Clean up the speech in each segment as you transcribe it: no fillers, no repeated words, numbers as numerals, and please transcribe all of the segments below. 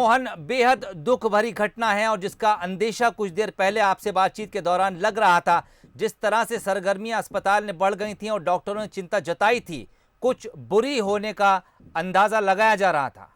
मोहन, बेहद दुख भरी घटना है और जिसका अंदेशा कुछ देर पहले आपसे बातचीत के दौरान लग रहा था। जिस तरह से सरगर्मियां अस्पताल में बढ़ गई थीं और डॉक्टरों ने चिंता जताई थी, कुछ बुरी होने का अंदाजा लगाया जा रहा था।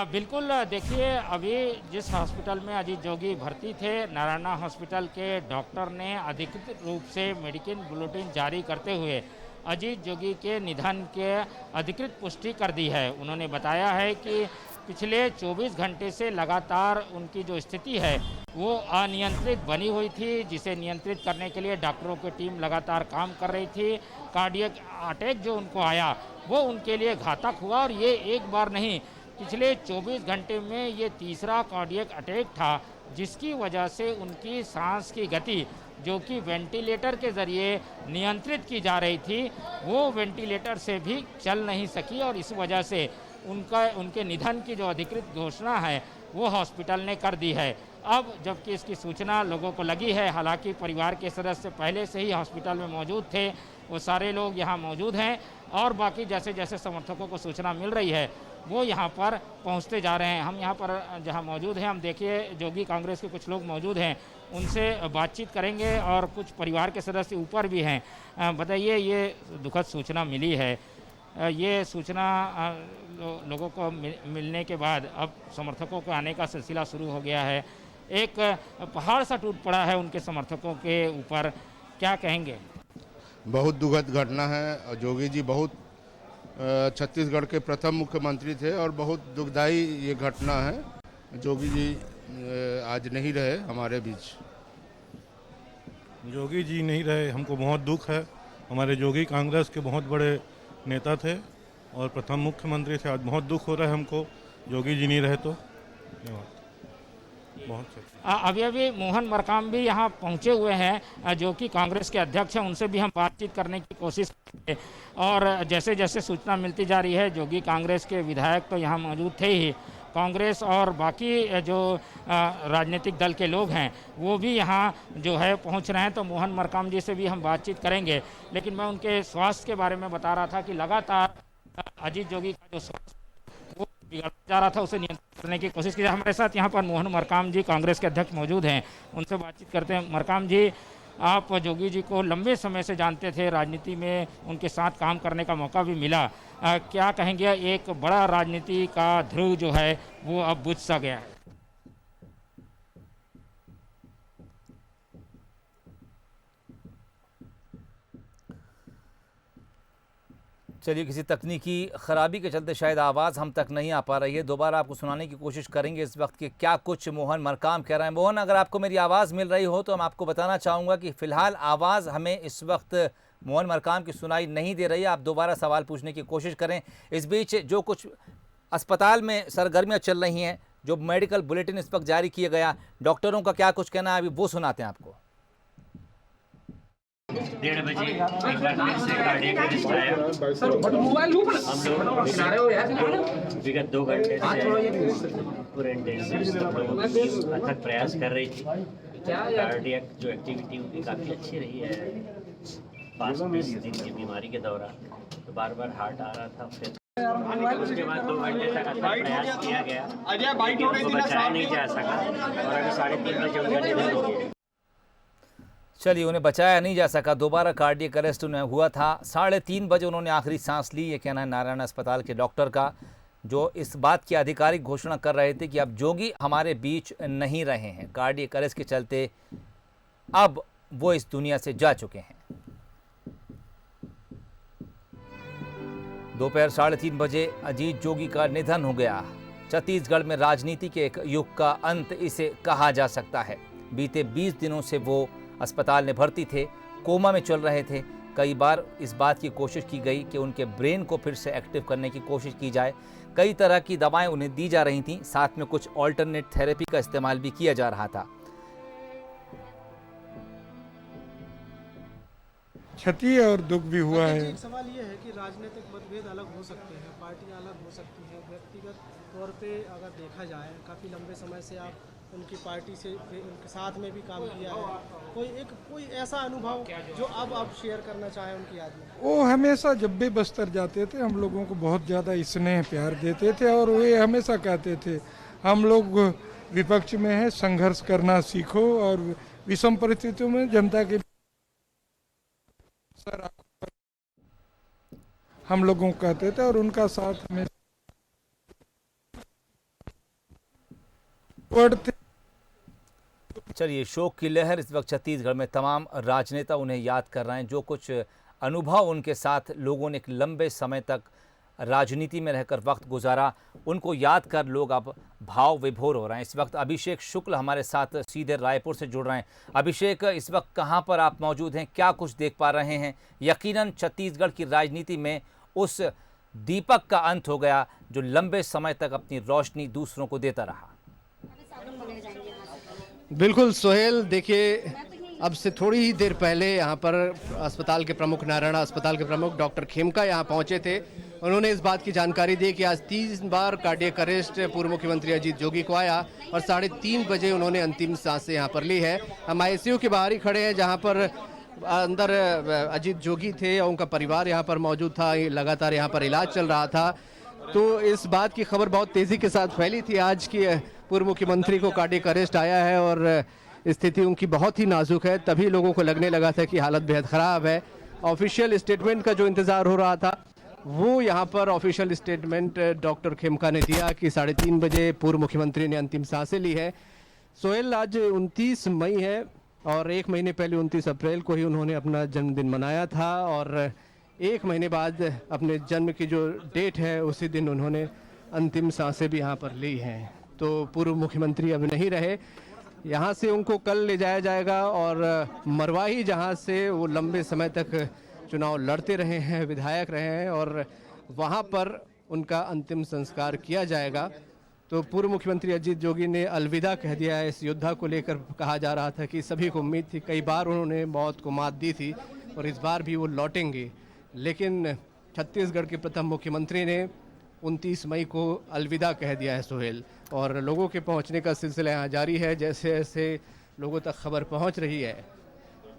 बिल्कुल, देखिए, अभी जिस हॉस्पिटल में अजीत जोगी भर्ती थे, नारायणा हॉस्पिटल के डॉक्टर ने अधिकृत रूप से मेडिकल बुलेटिन जारी करते हुए अजीत जोगी के निधन के अधिकृत पुष्टि कर दी है। उन्होंने बताया है कि पिछले 24 घंटे से लगातार उनकी जो स्थिति है वो अनियंत्रित बनी हुई थी, जिसे नियंत्रित करने के लिए डॉक्टरों की टीम लगातार काम कर रही थी। कार्डियक अटैक जो उनको आया वो उनके लिए घातक हुआ और ये एक बार नहीं, पिछले 24 घंटे में ये तीसरा कार्डियक अटैक था, जिसकी वजह से उनकी सांस की गति जो कि वेंटिलेटर के ज़रिए नियंत्रित की जा रही थी, वो वेंटिलेटर से भी चल नहीं सकी और इस वजह से उनके निधन की जो अधिकृत घोषणा है वो हॉस्पिटल ने कर दी है। अब जबकि इसकी सूचना लोगों को लगी है, हालांकि परिवार के सदस्य पहले से ही हॉस्पिटल में मौजूद थे, वो सारे लोग यहाँ मौजूद हैं और बाकी जैसे जैसे समर्थकों को सूचना मिल रही है वो यहाँ पर पहुँचते जा रहे हैं। हम यहाँ पर जहाँ मौजूद हैं, हम देखिए जोगी कांग्रेस के कुछ लोग मौजूद हैं, उनसे बातचीत करेंगे और कुछ परिवार के सदस्य ऊपर भी हैं। बताइए, ये दुखद सूचना मिली है, ये सूचना लोगों को मिलने के बाद अब समर्थकों के आने का सिलसिला शुरू हो गया है। एक पहाड़ सा टूट पड़ा है उनके समर्थकों के ऊपर, क्या कहेंगे? बहुत दुखद घटना है। जोगी जी बहुत छत्तीसगढ़ के प्रथम मुख्यमंत्री थे और बहुत दुखदाई ये घटना है। जोगी जी आज नहीं रहे हमारे बीच। जोगी जी नहीं रहे, हमको बहुत दुख है। हमारे जोगी कांग्रेस के बहुत बड़े नेता थे और प्रथम मुख्यमंत्री थे। आज बहुत दुख हो रहा है हमको, जोगी जी नहीं रहे तो। बहुत अभी मोहन मरकाम भी यहाँ पहुँचे हुए हैं, जो कि कांग्रेस के अध्यक्ष हैं। उनसे भी हम बातचीत करने की कोशिश करेंगे और जैसे जैसे सूचना मिलती जा रही है, जोगी कांग्रेस के विधायक तो यहाँ मौजूद थे ही, कांग्रेस और बाकी जो राजनीतिक दल के लोग हैं वो भी यहाँ जो है पहुँच रहे हैं। तो मोहन मरकाम जी से भी हम बातचीत करेंगे, लेकिन मैं उनके स्वास्थ्य के बारे में बता रहा था कि लगातार अजीत जोगी का जो स्वास्थ्य वो बिगड़ता जा रहा था, उसे नियंत्रित करने की कोशिश की। हमारे साथ यहाँ पर मोहन मरकाम जी, कांग्रेस के अध्यक्ष, मौजूद हैं, उनसे बातचीत करते हैं। मरकाम जी, आप जोगी जी को लंबे समय से जानते थे, राजनीति में उनके साथ काम करने का मौका भी मिला, क्या कहेंगे? एक बड़ा राजनीति का ध्रुव जो है वो अब बुझ सा गया है। चलिए, किसी तकनीकी खराबी के चलते शायद आवाज़ हम तक नहीं आ पा रही है। दोबारा आपको सुनाने की कोशिश करेंगे इस वक्त कि क्या कुछ मोहन मरकाम कह रहे हैं। मोहन, अगर आपको मेरी आवाज़ मिल रही हो तो मैं आपको बताना चाहूँगा कि फ़िलहाल आवाज़ हमें इस वक्त मोहन मरकाम की सुनाई नहीं दे रही है। आप दोबारा सवाल पूछने की कोशिश करें। इस बीच जो कुछ अस्पताल में सरगर्मियाँ चल रही हैं, जो मेडिकल बुलेटिन इस वक्त जारी किया गया, डॉक्टरों का क्या कुछ कहना है, अभी वो सुनाते हैं आपको। 1:30 बजे एक बार फिर से कार्डियक अरेस्ट आया। हम लोग विगत 2 घंटे से पूरे इंटेंसिव अथक प्रयास कर रही थी। कार्डियक जो एक्टिविटी उनकी काफ़ी अच्छी रही है 5-20 दिन की बीमारी के दौरान। तो बार बार हार्ट आ रहा था, फिर उसके बाद 2 घंटे तक अथक प्रयास किया गया, उनको बचाया नहीं जा सका और अभी 3:30 बजे उनका निधन हो गया। चलिए, उन्हें बचाया नहीं जा सका, दोबारा कार्डियक अरेस्ट उन्हें हुआ था। 3:30 बजे उन्होंने आखिरी सांस ली, ये कहना है नारायण अस्पताल के डॉक्टर का, जो इस बात की आधिकारिक घोषणा कर रहे थे कि अब जोगी हमारे बीच नहीं रहे हैं। कार्डियक अरेस्ट के चलते अब वो इस दुनिया से जा चुके हैं। दोपहर 3:30 बजे अजीत जोगी का निधन हो गया। छत्तीसगढ़ में राजनीति के एक युग का अंत इसे कहा जा सकता है। बीते 20 दिनों से वो अस्पताल में भर्ती थे, कोमा में चल रहे थे। कई बार इस बात की कोशिश की गई कि उनके ब्रेन को फिर से एक्टिव करने की कोशिश की जाए। कई तरह की दवाएं उन्हें दी जा रही थीं, साथ में कुछ ऑल्टरनेट थेरेपी का इस्तेमाल भी किया जा रहा था। क्षति और दुख भी हुआ है। एक सवाल ये है कि राजनीतिक मतभेद अलग हो सकते हैं, पार्टियां अलग हो सकती हैं, व्यक्तिगत तौर पे अगर देखा जाए काफ़ी लंबे समय से आप उनकी पार्टी से उनके साथ में भी काम किया है, कोई ऐसा अनुभव जो अब आप शेयर करना चाहें उनकी याद में? वो हमेशा जब भी बस्तर जाते थे हम लोगों को बहुत ज़्यादा स्नेह प्यार देते थे और वे हमेशा कहते थे हम लोग विपक्ष में है, संघर्ष करना सीखो और विषम परिस्थितियों में जनता के सर हम लोगों को कहते थे और उनका साथ हमें पढ़ते। चलिए, शोक की लहर इस वक्त छत्तीसगढ़ में तमाम राजनेता उन्हें याद कर रहे हैं। जो कुछ अनुभव उनके साथ लोगों ने एक लंबे समय तक राजनीति में रहकर वक्त गुजारा, उनको याद कर लोग अब भाव विभोर हो रहे हैं। इस वक्त अभिषेक शुक्ल हमारे साथ सीधे रायपुर से जुड़ रहे हैं। अभिषेक, इस वक्त कहां पर आप मौजूद हैं, क्या कुछ देख पा रहे हैं? यकीनन छत्तीसगढ़ की राजनीति में उस दीपक का अंत हो गया जो लंबे समय तक अपनी रोशनी दूसरों को देता रहा। बिल्कुल सोहेल, देखिए अब से थोड़ी ही देर पहले यहाँ पर अस्पताल के प्रमुख, नारायणा अस्पताल के प्रमुख डॉक्टर खेमका यहाँ पहुँचे थे। उन्होंने इस बात की जानकारी दी कि आज 3 बार कार्डियक अरेस्ट पूर्व मुख्यमंत्री अजीत जोगी को आया और 3:30 बजे उन्होंने अंतिम सांसें यहाँ पर ली है। हम आईसीयू के बाहर ही खड़े हैं जहाँ पर अंदर अजीत जोगी थे और उनका परिवार यहाँ पर मौजूद था, लगातार यहाँ पर इलाज चल रहा था। तो इस बात की खबर बहुत तेज़ी के साथ फैली थी आज की पूर्व मुख्यमंत्री को कार्डियक अरेस्ट आया है और स्थिति उनकी बहुत ही नाजुक है। तभी लोगों को लगने लगा था कि हालत बेहद ख़राब है। ऑफिशियल स्टेटमेंट का जो इंतज़ार हो रहा था वो यहाँ पर ऑफिशियल स्टेटमेंट डॉक्टर खेमका ने दिया कि 3:30 बजे पूर्व मुख्यमंत्री ने अंतिम सांसें ली है। सोहेल, आज 29 मई है और 1 महीने पहले 29 अप्रैल को ही उन्होंने अपना जन्मदिन मनाया था और 1 महीने बाद अपने जन्म की जो डेट है उसी दिन उन्होंने अंतिम सांसें भी यहाँ पर ली हैं। तो पूर्व मुख्यमंत्री अब नहीं रहे, यहाँ से उनको कल ले जाया जाएगा और मरवाही, जहाँ से वो लंबे समय तक चुनाव लड़ते रहे हैं, विधायक रहे हैं, और वहाँ पर उनका अंतिम संस्कार किया जाएगा। तो पूर्व मुख्यमंत्री अजीत जोगी ने अलविदा कह दिया है। इस योद्धा को लेकर कहा जा रहा था कि सभी को उम्मीद थी, कई बार उन्होंने मौत को मात दी थी और इस बार भी वो लौटेंगे, लेकिन छत्तीसगढ़ के प्रथम मुख्यमंत्री ने 29 मई को अलविदा कह दिया है सोहेल। और लोगों के पहुंचने का सिलसिला यहाँ जारी है। जैसे जैसे लोगों तक खबर पहुंच रही है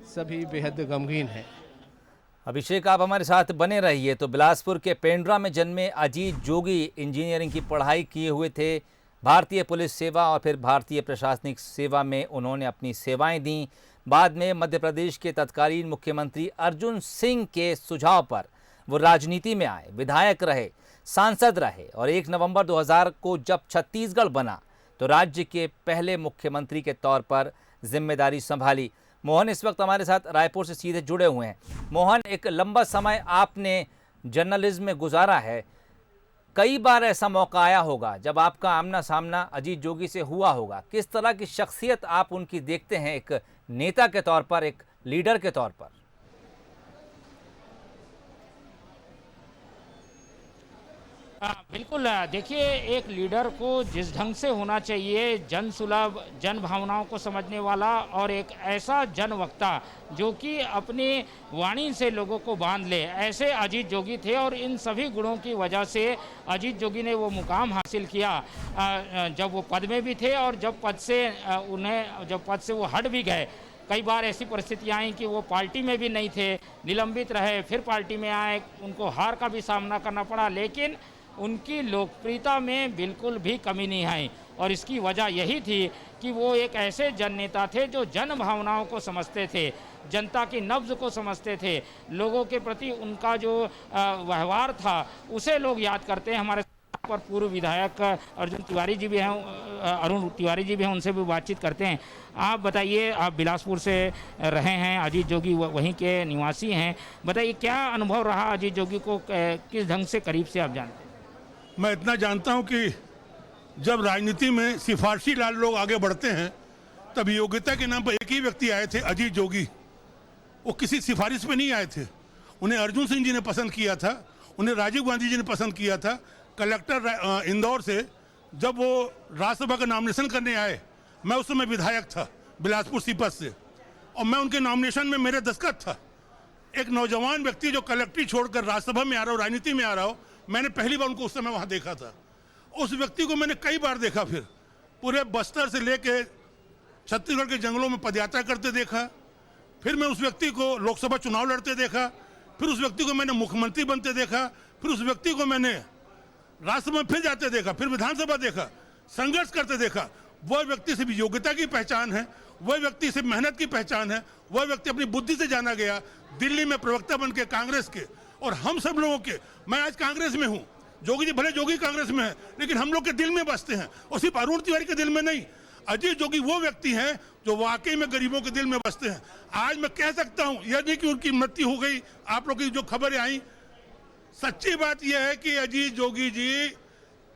सभी बेहद गमगीन हैं। अभिषेक, आप हमारे साथ बने रहिए। तो बिलासपुर के पेंड्रा में जन्मे अजीत जोगी इंजीनियरिंग की पढ़ाई किए हुए थे। भारतीय पुलिस सेवा और फिर भारतीय प्रशासनिक सेवा में उन्होंने अपनी सेवाएं दी। बाद में मध्य प्रदेश के तत्कालीन मुख्यमंत्री अर्जुन सिंह के सुझाव पर वो राजनीति में आए, विधायक रहे, सांसद रहे और 1 नवंबर 2000 को जब छत्तीसगढ़ बना तो राज्य के पहले मुख्यमंत्री के तौर पर जिम्मेदारी संभाली। मोहन इस वक्त हमारे साथ रायपुर से सीधे जुड़े हुए हैं। मोहन, एक लंबा समय आपने जर्नलिज्म में गुजारा है, कई बार ऐसा मौका आया होगा जब आपका आमना सामना अजीत जोगी से हुआ होगा। किस तरह की शख्सियत आप उनकी देखते हैं, एक नेता के तौर पर, एक लीडर के तौर पर? बिल्कुल, देखिए एक लीडर को जिस ढंग से होना चाहिए, जन सुलभ, जन भावनाओं को समझने वाला और एक ऐसा जनवक्ता जो कि अपनी वाणी से लोगों को बांध ले, ऐसे अजीत जोगी थे। और इन सभी गुणों की वजह से अजीत जोगी ने वो मुकाम हासिल किया जब वो पद में भी थे और जब पद से वो हट भी गए। कई बार ऐसी परिस्थितियाँ आई कि वो पार्टी में भी नहीं थे, निलंबित रहे, फिर पार्टी में आए, उनको हार का भी सामना करना पड़ा, लेकिन उनकी लोकप्रियता में बिल्कुल भी कमी नहीं आई। और इसकी वजह यही थी कि वो एक ऐसे जन नेता थे जो जन भावनाओं को समझते थे, जनता की नब्ज को समझते थे, लोगों के प्रति उनका जो व्यवहार था उसे लोग याद करते हैं। हमारे पर पूर्व विधायक अरुण तिवारी जी भी हैं, उनसे भी बातचीत करते हैं। आप बताइए, आप बिलासपुर से रहे हैं, अजीत जोगी वहीं के निवासी हैं, बताइए क्या अनुभव रहा अजीत जोगी को, किस ढंग से करीब से आप जानते हैं? मैं इतना जानता हूं कि जब राजनीति में सिफारशी लाल लोग आगे बढ़ते हैं तब योग्यता के नाम पर एक ही व्यक्ति आए थे, अजीत जोगी। वो किसी सिफारिश पे नहीं आए थे। उन्हें अर्जुन सिंह जी ने पसंद किया था, उन्हें राजीव गांधी जी ने पसंद किया था। कलेक्टर इंदौर से जब वो राज्यसभा का नॉमिनेशन करने आए, मैं उस समय विधायक था बिलासपुर सीपत से, और मैं उनके नॉमिनेशन में मेरे दस्तखत था। एक नौजवान व्यक्ति जो कलेक्ट्री छोड़कर राज्यसभा में आ रहा हो, राजनीति में आ रहा हो, मैंने पहली बार उनको उस समय वहाँ देखा था। उस व्यक्ति को मैंने कई बार देखा फिर, पूरे बस्तर से लेके छत्तीसगढ़ के जंगलों में पदयात्रा करते देखा। फिर मैं उस व्यक्ति को लोकसभा चुनाव लड़ते देखा। फिर उस व्यक्ति को मैंने मुख्यमंत्री बनते देखा। फिर उस व्यक्ति को मैंने राष्ट्रसभा फिर जाते देखा, फिर विधानसभा देखा, संघर्ष करते देखा। वह व्यक्ति सिर्फ योग्यता की पहचान है, वह व्यक्ति सिर्फ मेहनत की पहचान है, वह व्यक्ति अपनी बुद्धि से जाना गया। दिल्ली में प्रवक्ता बन के कांग्रेस के, और हम सब लोगों के, मैं आज कांग्रेस में हूं, जोगी जी भले जोगी कांग्रेस में है, लेकिन हम लोग के दिल में बसते हैं, और सिर्फ अरुण तिवारी के दिल में नहीं। अजीत जोगी वो व्यक्ति हैं जो वाकई में गरीबों के दिल में बसते हैं। आज मैं कह सकता हूं, यह नहीं कि उनकी मृत्यु हो गई, आप लोग की जो खबरें आई, सच्ची बात यह है कि अजीत जोगी जी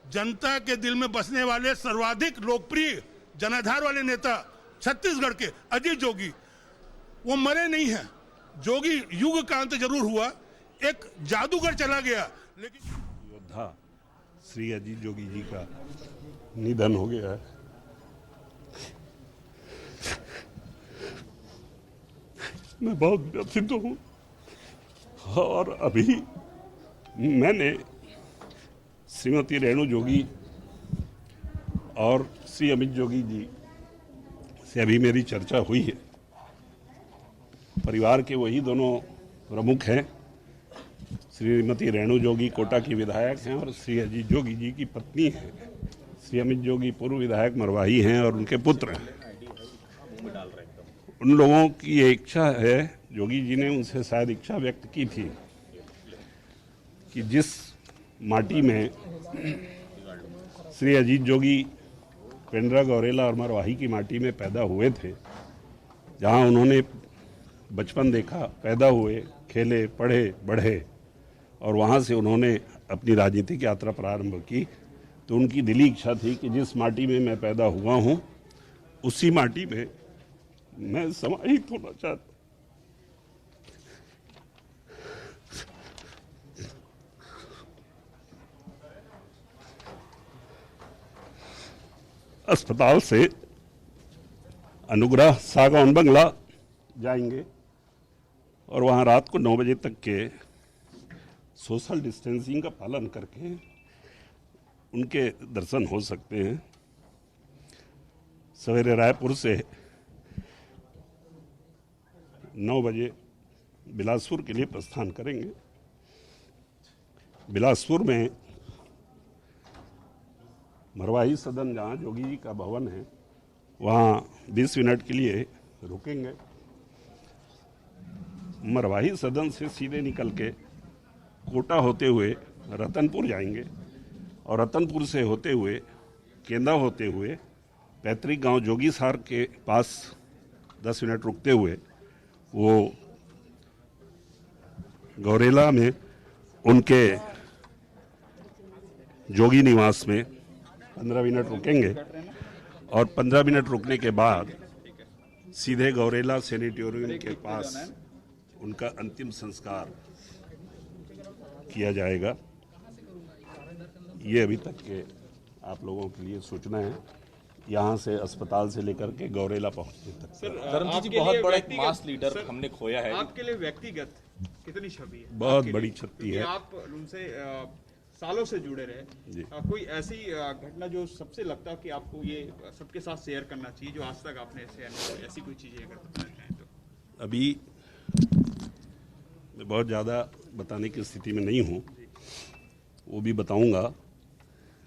जनता के दिल में बसने वाले सर्वाधिक लोकप्रिय जनाधार वाले नेता छत्तीसगढ़ के अजीत जोगी, वो मरे नहीं हैं। जोगी युग का अंत जरूर हुआ, एक जादूगर चला गया, लेकिन योद्धा श्री अजीत जोगी जी का निधन हो गया है। मैं बहुत व्यथित हूँ, और अभी मैंने श्रीमती रेणु जोगी और श्री अमित जोगी जी से अभी मेरी चर्चा हुई है। परिवार के वही दोनों प्रमुख हैं। श्रीमती रेणु जोगी कोटा की विधायक हैं और श्री अजीत जोगी जी की पत्नी हैं। श्री अमित जोगी पूर्व विधायक मरवाही हैं और उनके पुत्र हैं। उन लोगों की ये इच्छा है, जोगी जी ने उनसे शायद इच्छा व्यक्त की थी कि जिस माटी में श्री अजीत जोगी पेंड्रा, गौरेला और मरवाही की माटी में पैदा हुए थे, जहां उन्होंने बचपन देखा, पैदा हुए, खेले, पढ़े, बढ़े, और वहां से उन्होंने अपनी राजनीतिक यात्रा प्रारंभ की, तो उनकी दिली इच्छा थी कि जिस माटी में मैं पैदा हुआ हूं, उसी माटी में मैं समाहित होना चाहता। अस्पताल से अनुग्रह सागौन बंगला जाएंगे और वहां रात को 9 बजे तक के सोशल डिस्टेंसिंग का पालन करके उनके दर्शन हो सकते हैं। सवेरे रायपुर से 9 बजे बिलासपुर के लिए प्रस्थान करेंगे। बिलासपुर में मरवाही सदन, जहाँ जोगी जी का भवन है, वहाँ 20 मिनट के लिए रुकेंगे। मरवाही सदन से सीधे निकल के कोटा होते हुए रतनपुर जाएंगे और रतनपुर से होते हुए, केंदा होते हुए, पैतृक गांव जोगीसार के पास 10 मिनट रुकते हुए वो गौरेला में उनके जोगी निवास में 15 मिनट रुकेंगे और 15 मिनट रुकने के बाद सीधे गौरेला सैनिटोरियम के पास उनका अंतिम संस्कार किया जाएगा। ये अभी तक के आप लोगों के लिए सूचना है, यहाँ से अस्पताल से लेकर के गौरेला पहुँचने तक। धर्मजीत जी, बहुत बड़ा एक मास लीडर हमने खोया है। आपके लिए व्यक्तिगत कितनी छवि है? बहुत बड़ी क्षति है। आप उनसे सालों से जुड़े रहे, कोई ऐसी घटना जो सबसे लगता है कि आपको ये सबके साथ शेयर करना चाहिए, जो आज तक आपने शेयर नहीं की, ऐसी कोई चीजें अगर बताना चाहें तो? अभी मैं बहुत ज़्यादा बताने की स्थिति में नहीं हूँ, वो भी बताऊंगा,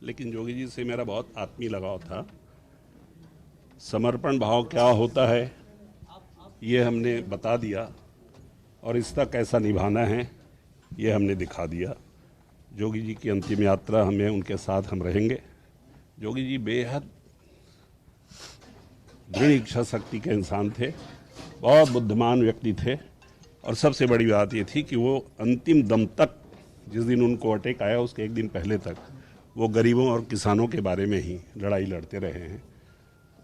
लेकिन जोगी जी से मेरा बहुत आत्मीय लगाव था। समर्पण भाव क्या होता है ये हमने बता दिया, और इसका कैसा निभाना है ये हमने दिखा दिया। जोगी जी की अंतिम यात्रा हमें उनके साथ हम रहेंगे। जोगी जी बेहद दृढ़ इच्छा शक्ति के इंसान थे, बहुत बुद्धिमान व्यक्ति थे, और सबसे बड़ी बात ये थी कि वो अंतिम दम तक, जिस दिन उनको अटैक आया उसके एक दिन पहले तक, वो गरीबों और किसानों के बारे में ही लड़ाई लड़ते रहे हैं।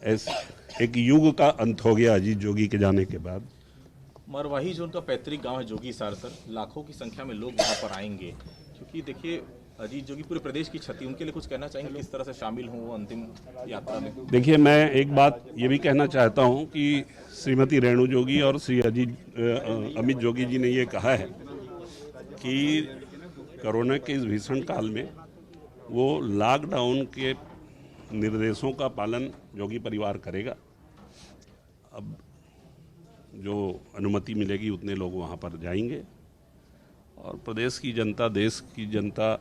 ऐसे एक युग का अंत हो गया अजीत जोगी के जाने के बाद। मरवाही जो उनका पैतृक गांव है जोगीसार, सर, लाखों की संख्या में लोग वहाँ पर आएंगे, क्योंकि देखिए अजीत जोगी पूरे प्रदेश की क्षति, उनके लिए कुछ कहना चाहेंगे, किस तरह से शामिल हों वो अंतिम यात्रा में? देखिए, मैं एक बात ये भी कहना चाहता हूँ कि श्रीमती रेणु जोगी और श्री अमित जोगी जी ने ये कहा है कि कोरोना के इस भीषण काल में वो लॉकडाउन के निर्देशों का पालन योगी परिवार करेगा। अब जो अनुमति मिलेगी उतने लोग वहाँ पर जाएंगे और प्रदेश की जनता, देश की जनता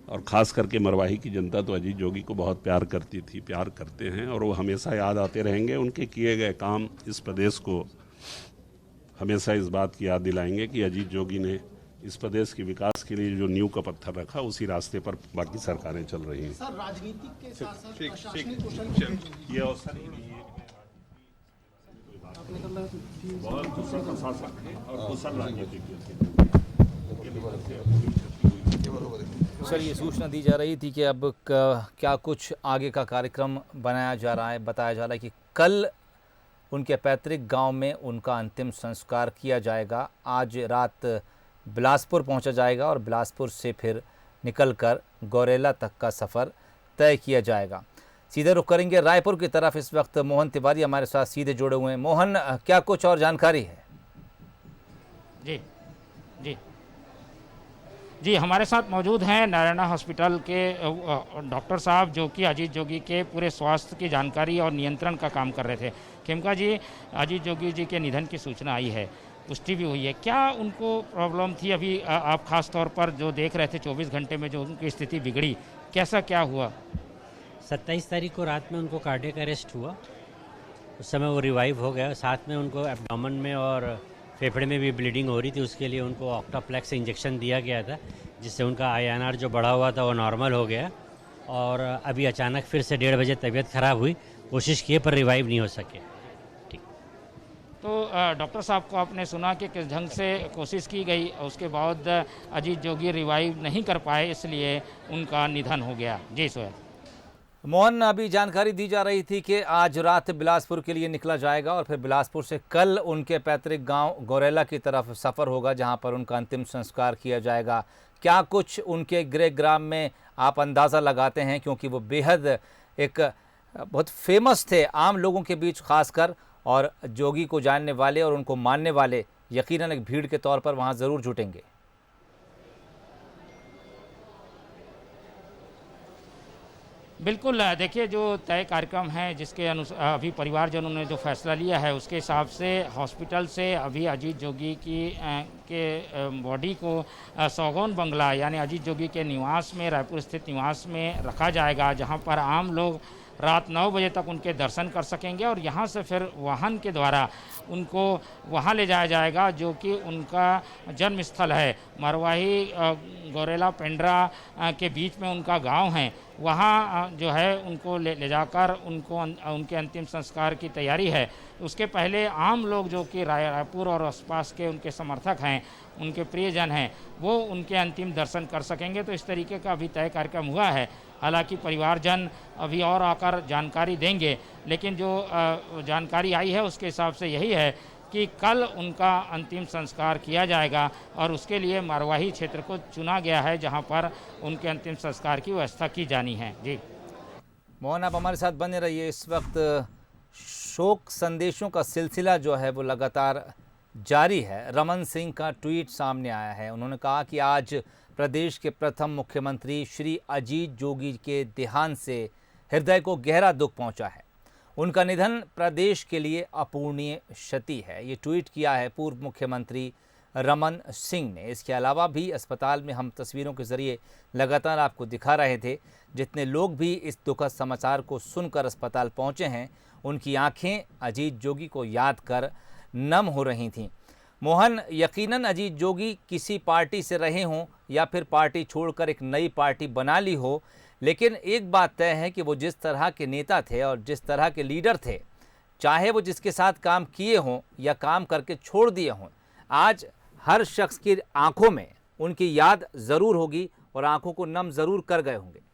और ख़ास करके मरवाही की जनता तो अजीत जोगी को बहुत प्यार करती थी, प्यार करते हैं और वो हमेशा याद आते रहेंगे। उनके किए गए काम इस प्रदेश को हमेशा इस बात की याद दिलाएंगे कि अजीत जोगी ने इस प्रदेश के विकास के लिए जो नींव का पत्थर रखा, उसी रास्ते पर बाकी सरकारें चल रही हैं। सर, राजनीतिक के साथ-साथ प्रशासनिक कौशल ये अवसर ही नहीं है बहुत कुशल प्रशासक है और कुशल राजनीतिज्ञ। सर, ये सूचना दी जा रही थी कि अब क्या कुछ आगे का कार्यक्रम बनाया जा रहा है। बताया जा रहा है कि कल उनके पैतृक गांव में उनका अंतिम संस्कार किया जाएगा। आज रात बिलासपुर पहुंचा जाएगा और बिलासपुर से फिर निकलकर गौरेला तक का सफ़र तय किया जाएगा। सीधे रुख करेंगे रायपुर की तरफ। इस वक्त मोहन तिवारी हमारे साथ सीधे जुड़े हुए हैं। मोहन, क्या कुछ और जानकारी है? जी, हमारे साथ मौजूद हैं नारायणा हॉस्पिटल के डॉक्टर साहब, जो कि अजीत जोगी के पूरे स्वास्थ्य की जानकारी और नियंत्रण का काम कर रहे थे। खेमका जी, अजीत जोगी जी के निधन की सूचना आई है, पुष्टि भी हुई है, क्या उनको प्रॉब्लम थी? अभी आप खास तौर पर जो देख रहे थे 24 घंटे में जो उनकी स्थिति बिगड़ी, कैसा क्या हुआ? 27 तारीख को रात में उनको कार्डियक अरेस्ट हुआ। उस समय वो रिवाइव हो गया। साथ में उनको एब्डोमेन में और फेफड़े में भी ब्लीडिंग हो रही थी। उसके लिए उनको ऑक्टाप्लेक्स इंजेक्शन दिया गया था, जिससे उनका INR जो बढ़ा हुआ था वो नॉर्मल हो गया। और अभी अचानक फिर से 1:30 बजे तबीयत ख़राब हुई, कोशिश किए पर रिवाइव नहीं हो सके। ठीक, तो डॉक्टर साहब को आपने सुना कि किस ढंग से कोशिश की गई, उसके बाद अजीत जोगी रिवाइव नहीं कर पाए, इसलिए उनका निधन हो गया। जी सोहेल। मोहन, अभी जानकारी दी जा रही थी कि आज रात बिलासपुर के लिए निकला जाएगा और फिर बिलासपुर से कल उनके पैतृक गांव गौरेला की तरफ सफ़र होगा, जहां पर उनका अंतिम संस्कार किया जाएगा। क्या कुछ उनके गृह ग्राम में आप अंदाज़ा लगाते हैं, क्योंकि वो बेहद एक बहुत फेमस थे आम लोगों के बीच खासकर, और जोगी को जानने वाले और उनको मानने वाले यकीनन एक भीड़ के तौर पर वहाँ ज़रूर जुटेंगे। बिल्कुल, देखिए जो तय कार्यक्रम है, जिसके अनुसार अभी परिवारजनों ने जो फैसला लिया है, उसके हिसाब से हॉस्पिटल से अभी अजीत जोगी के बॉडी को सौगौन बंगला यानी अजीत जोगी के निवास में, रायपुर स्थित निवास में रखा जाएगा, जहां पर आम लोग रात 9 बजे तक उनके दर्शन कर सकेंगे और यहां से फिर वाहन के द्वारा उनको वहां ले जाया जाएगा, जो कि उनका जन्म स्थल है। मरवाही गौरेला पेंड्रा के बीच में उनका गांव है। वहाँ जो है उनको ले जाकर उनके अंतिम संस्कार की तैयारी है। उसके पहले आम लोग जो कि रायपुर और आसपास के उनके समर्थक हैं, उनके प्रियजन हैं, वो उनके अंतिम दर्शन कर सकेंगे। तो इस तरीके का अभी तय कार्यक्रम हुआ है। हालांकि परिवारजन अभी और आकर जानकारी देंगे, लेकिन जो जानकारी आई है उसके हिसाब से यही है कि कल उनका अंतिम संस्कार किया जाएगा और उसके लिए मरवाही क्षेत्र को चुना गया है, जहां पर उनके अंतिम संस्कार की व्यवस्था की जानी है। जी मोहन, आप हमारे साथ बने रहिए। इस वक्त शोक संदेशों का सिलसिला जो है वो लगातार जारी है। रमन सिंह का ट्वीट सामने आया है। उन्होंने कहा कि आज प्रदेश के प्रथम मुख्यमंत्री श्री अजीत जोगी के देहांत से हृदय को गहरा दुख पहुंचा है। उनका निधन प्रदेश के लिए अपूर्णीय क्षति है। ये ट्वीट किया है पूर्व मुख्यमंत्री रमन सिंह ने। इसके अलावा भी अस्पताल में हम तस्वीरों के ज़रिए लगातार आपको दिखा रहे थे, जितने लोग भी इस दुखद समाचार को सुनकर अस्पताल पहुंचे हैं, उनकी आंखें अजीत जोगी को याद कर नम हो रही थीं। मोहन, यकीनन अजीत जोगी किसी पार्टी से रहे हों या फिर पार्टी छोड़कर एक नई पार्टी बना ली हो, लेकिन एक बात तय है कि वो जिस तरह के नेता थे और जिस तरह के लीडर थे, चाहे वो जिसके साथ काम किए हों या काम करके छोड़ दिए हों, आज हर शख्स की आंखों में उनकी याद ज़रूर होगी और आंखों को नम ज़रूर कर गए होंगे।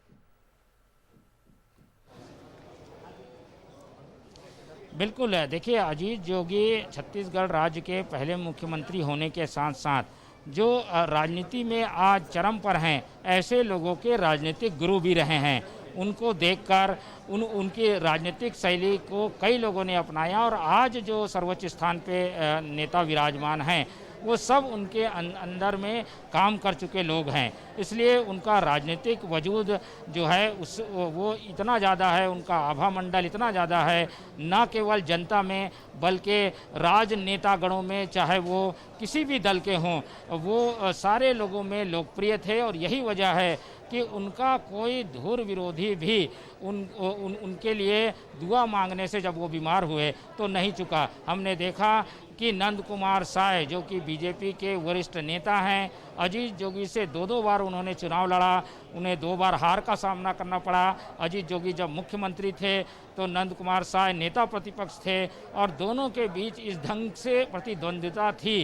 बिल्कुल, देखिए अजीत जोगी छत्तीसगढ़ राज्य के पहले मुख्यमंत्री होने के साथ साथ जो राजनीति में आज चरम पर हैं, ऐसे लोगों के राजनीतिक गुरु भी रहे हैं। उनको देखकर उनकी राजनीतिक शैली को कई लोगों ने अपनाया और आज जो सर्वोच्च स्थान पे नेता विराजमान हैं, वो सब उनके अंदर में काम कर चुके लोग हैं। इसलिए उनका राजनीतिक वजूद जो है वो इतना ज़्यादा है, उनका आभा मंडल इतना ज़्यादा है, न केवल जनता में बल्कि राजनेतागणों में, चाहे वो किसी भी दल के हों, वो सारे लोगों में लोकप्रिय थे। और यही वजह है कि उनका कोई धुर विरोधी भी उनके लिए दुआ मांगने से जब वो बीमार हुए तो नहीं चुका। हमने देखा कि नंद कुमार साय जो कि बीजेपी के वरिष्ठ नेता हैं, अजीत जोगी से दो बार उन्होंने चुनाव लड़ा, उन्हें 2 बार हार का सामना करना पड़ा। अजीत जोगी जब मुख्यमंत्री थे तो नंद कुमार साय नेता प्रतिपक्ष थे, और दोनों के बीच इस ढंग से प्रतिद्वंदिता थी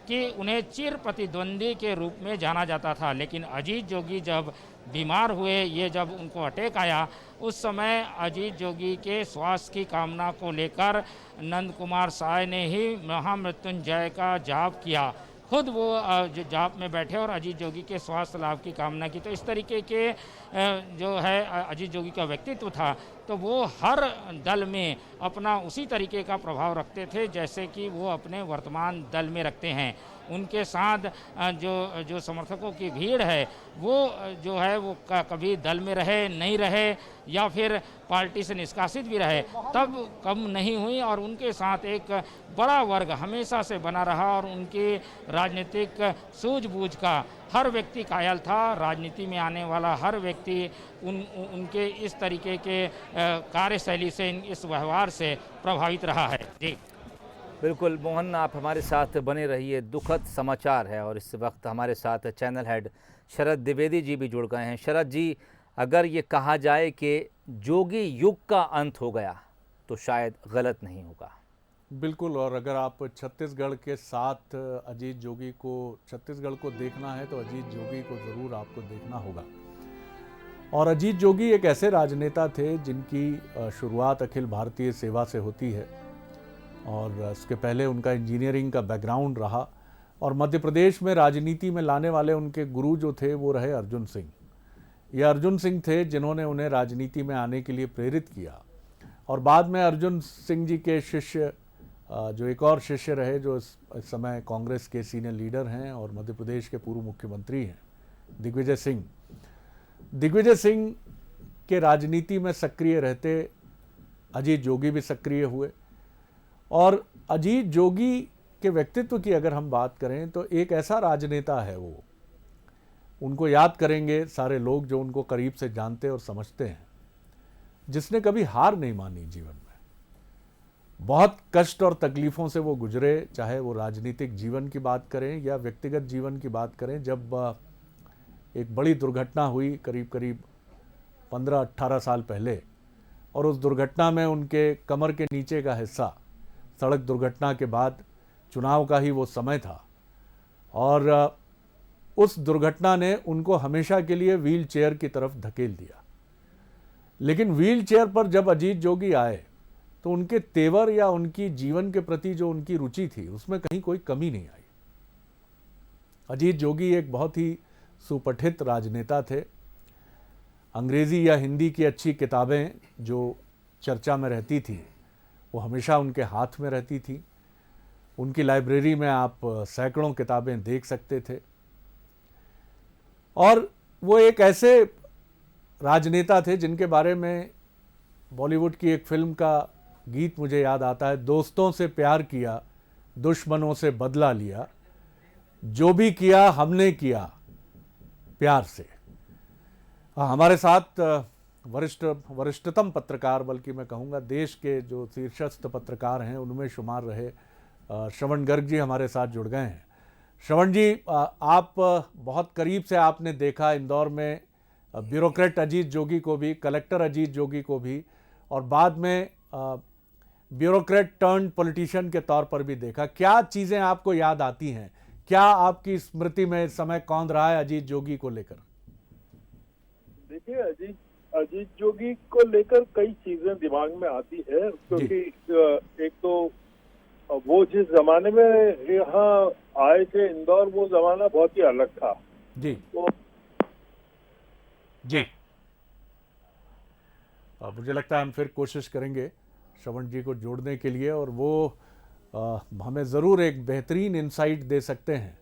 कि उन्हें चिर प्रतिद्वंदी के रूप में जाना जाता था। लेकिन अजीत जोगी जब बीमार हुए, ये जब उनको अटैक आया, उस समय अजीत जोगी के स्वास्थ्य की कामना को लेकर नंद कुमार साय ने ही महामृत्युंजय का जाप किया। खुद वो जाप में बैठे और अजीत जोगी के स्वास्थ्य लाभ की कामना की। तो इस तरीके के जो है अजीत जोगी का व्यक्तित्व था, तो वो हर दल में अपना उसी तरीके का प्रभाव रखते थे जैसे कि वो अपने वर्तमान दल में रखते हैं। उनके साथ जो समर्थकों की भीड़ है वो जो है वो कभी दल में रहे नहीं रहे या फिर पार्टी से निष्कासित भी रहे, तब कम नहीं हुई, और उनके साथ एक बड़ा वर्ग हमेशा से बना रहा और उनकी राजनीतिक सूझबूझ का हर व्यक्ति कायल था। राजनीति में आने वाला हर व्यक्ति उनके इस तरीके के कार्यशैली से, इस व्यवहार से प्रभावित रहा है। जी बिल्कुल मोहन, आप हमारे साथ बने रहिए। दुखद समाचार है और इस वक्त हमारे साथ चैनल हेड शरद द्विवेदी जी भी जुड़ गए हैं। शरद जी, अगर ये कहा जाए कि जोगी युग का अंत हो गया तो शायद गलत नहीं होगा। बिल्कुल, और अगर आप छत्तीसगढ़ के साथ अजीत जोगी को, छत्तीसगढ़ को देखना है तो अजीत जोगी को ज़रूर आपको देखना होगा। और अजीत जोगी एक ऐसे राजनेता थे जिनकी शुरुआत अखिल भारतीय सेवा से होती है, और इसके पहले उनका इंजीनियरिंग का बैकग्राउंड रहा, और मध्य प्रदेश में राजनीति में लाने वाले उनके गुरु जो थे वो रहे अर्जुन सिंह। ये अर्जुन सिंह थे जिन्होंने उन्हें राजनीति में आने के लिए प्रेरित किया, और बाद में अर्जुन सिंह जी के शिष्य जो एक और शिष्य रहे जो इस समय कांग्रेस के सीनियर लीडर हैं और मध्य प्रदेश के पूर्व मुख्यमंत्री हैं, दिग्विजय सिंह। दिग्विजय सिंह के राजनीति में सक्रिय रहते अजीत जोगी भी सक्रिय हुए। और अजीत जोगी के व्यक्तित्व की अगर हम बात करें तो एक ऐसा राजनेता है वो, उनको याद करेंगे सारे लोग जो उनको करीब से जानते और समझते हैं, जिसने कभी हार नहीं मानी जीवन में। बहुत कष्ट और तकलीफ़ों से वो गुजरे, चाहे वो राजनीतिक जीवन की बात करें या व्यक्तिगत जीवन की बात करें। जब एक बड़ी दुर्घटना हुई करीब 15-18 साल पहले, और उस दुर्घटना में उनके कमर के नीचे का हिस्सा, सड़क दुर्घटना के बाद चुनाव का ही वो समय था, और उस दुर्घटना ने उनको हमेशा के लिए व्हील चेयर की तरफ धकेल दिया। लेकिन व्हील चेयर पर जब अजीत जोगी आए तो उनके तेवर या उनकी जीवन के प्रति जो उनकी रुचि थी उसमें कहीं कोई कमी नहीं आई। अजीत जोगी एक बहुत ही सुपठित राजनेता थे। अंग्रेज़ी या हिंदी की अच्छी किताबें जो चर्चा में रहती थी वो हमेशा उनके हाथ में रहती थी। उनकी लाइब्रेरी में आप सैकड़ों किताबें देख सकते थे, और वो एक ऐसे राजनेता थे जिनके बारे में बॉलीवुड की एक फिल्म का गीत मुझे याद आता है, दोस्तों से प्यार किया, दुश्मनों से बदला लिया, जो भी किया हमने किया प्यार से। हमारे साथ वरिष्ठतम पत्रकार, बल्कि मैं कहूँगा देश के जो शीर्षस्थ पत्रकार हैं उनमें शुमार रहे श्रवण गर्ग जी हमारे साथ जुड़ गए हैं। श्रवण जी, आप बहुत करीब से आपने देखा इंदौर में ब्यूरोक्रेट अजीत जोगी को भी, कलेक्टर अजीत जोगी को भी, और बाद में ब्यूरोक्रेट टर्न पॉलिटिशियन के तौर पर भी देखा। क्या चीज़ें आपको याद आती हैं? क्या आपकी स्मृति में इस समय कौंध रहा है अजीत जोगी को लेकर? देखिए, अजीत जोगी को लेकर कई चीजें दिमाग में आती है, क्योंकि एक तो वो जिस जमाने में यहाँ आए थे इंदौर, वो जमाना बहुत ही अलग था। जी तो जी मुझे लगता है हम फिर कोशिश करेंगे श्रवण जी को जोड़ने के लिए, और वो हमें ज़रूर एक बेहतरीन इंसाइट दे सकते हैं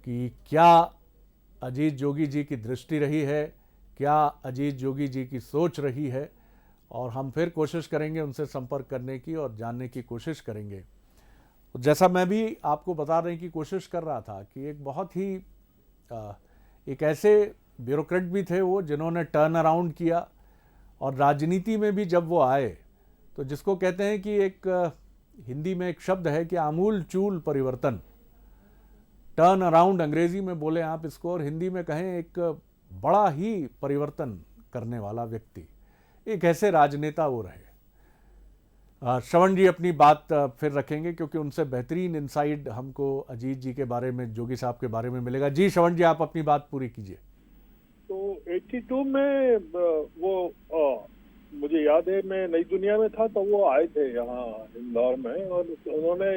कि क्या अजीत जोगी जी की दृष्टि रही है, क्या अजीत जोगी जी की सोच रही है, और हम फिर कोशिश करेंगे उनसे संपर्क करने की और जानने की कोशिश करेंगे। जैसा मैं भी आपको बताने की कोशिश कर रहा था कि एक बहुत ही एक ऐसे ब्यूरोक्रेट भी थे वो जिन्होंने टर्न अराउंड किया, और राजनीति में भी जब वो आए तो जिसको कहते हैं कि एक हिंदी में एक शब्द है कि आमूल चूल परिवर्तन, टर्न अराउंड अंग्रेजी में बोले आप इसको, और हिंदी में कहें एक बड़ा ही परिवर्तन करने वाला व्यक्ति, एक ऐसे राजनेता वो रहे। श्रवण जी अपनी बात फिर रखेंगे क्योंकि उनसे बेहतरीन इनसाइड हमको अजीत जी के बारे में, जोगी साहब के बारे में मिलेगा। जी श्रवण जी, आप अपनी बात पूरी कीजिए। तो 82 में वो मुझे याद है मैं नई दुनिया में था तो वो आए थे यहाँ इंदौर में, और उन्होंने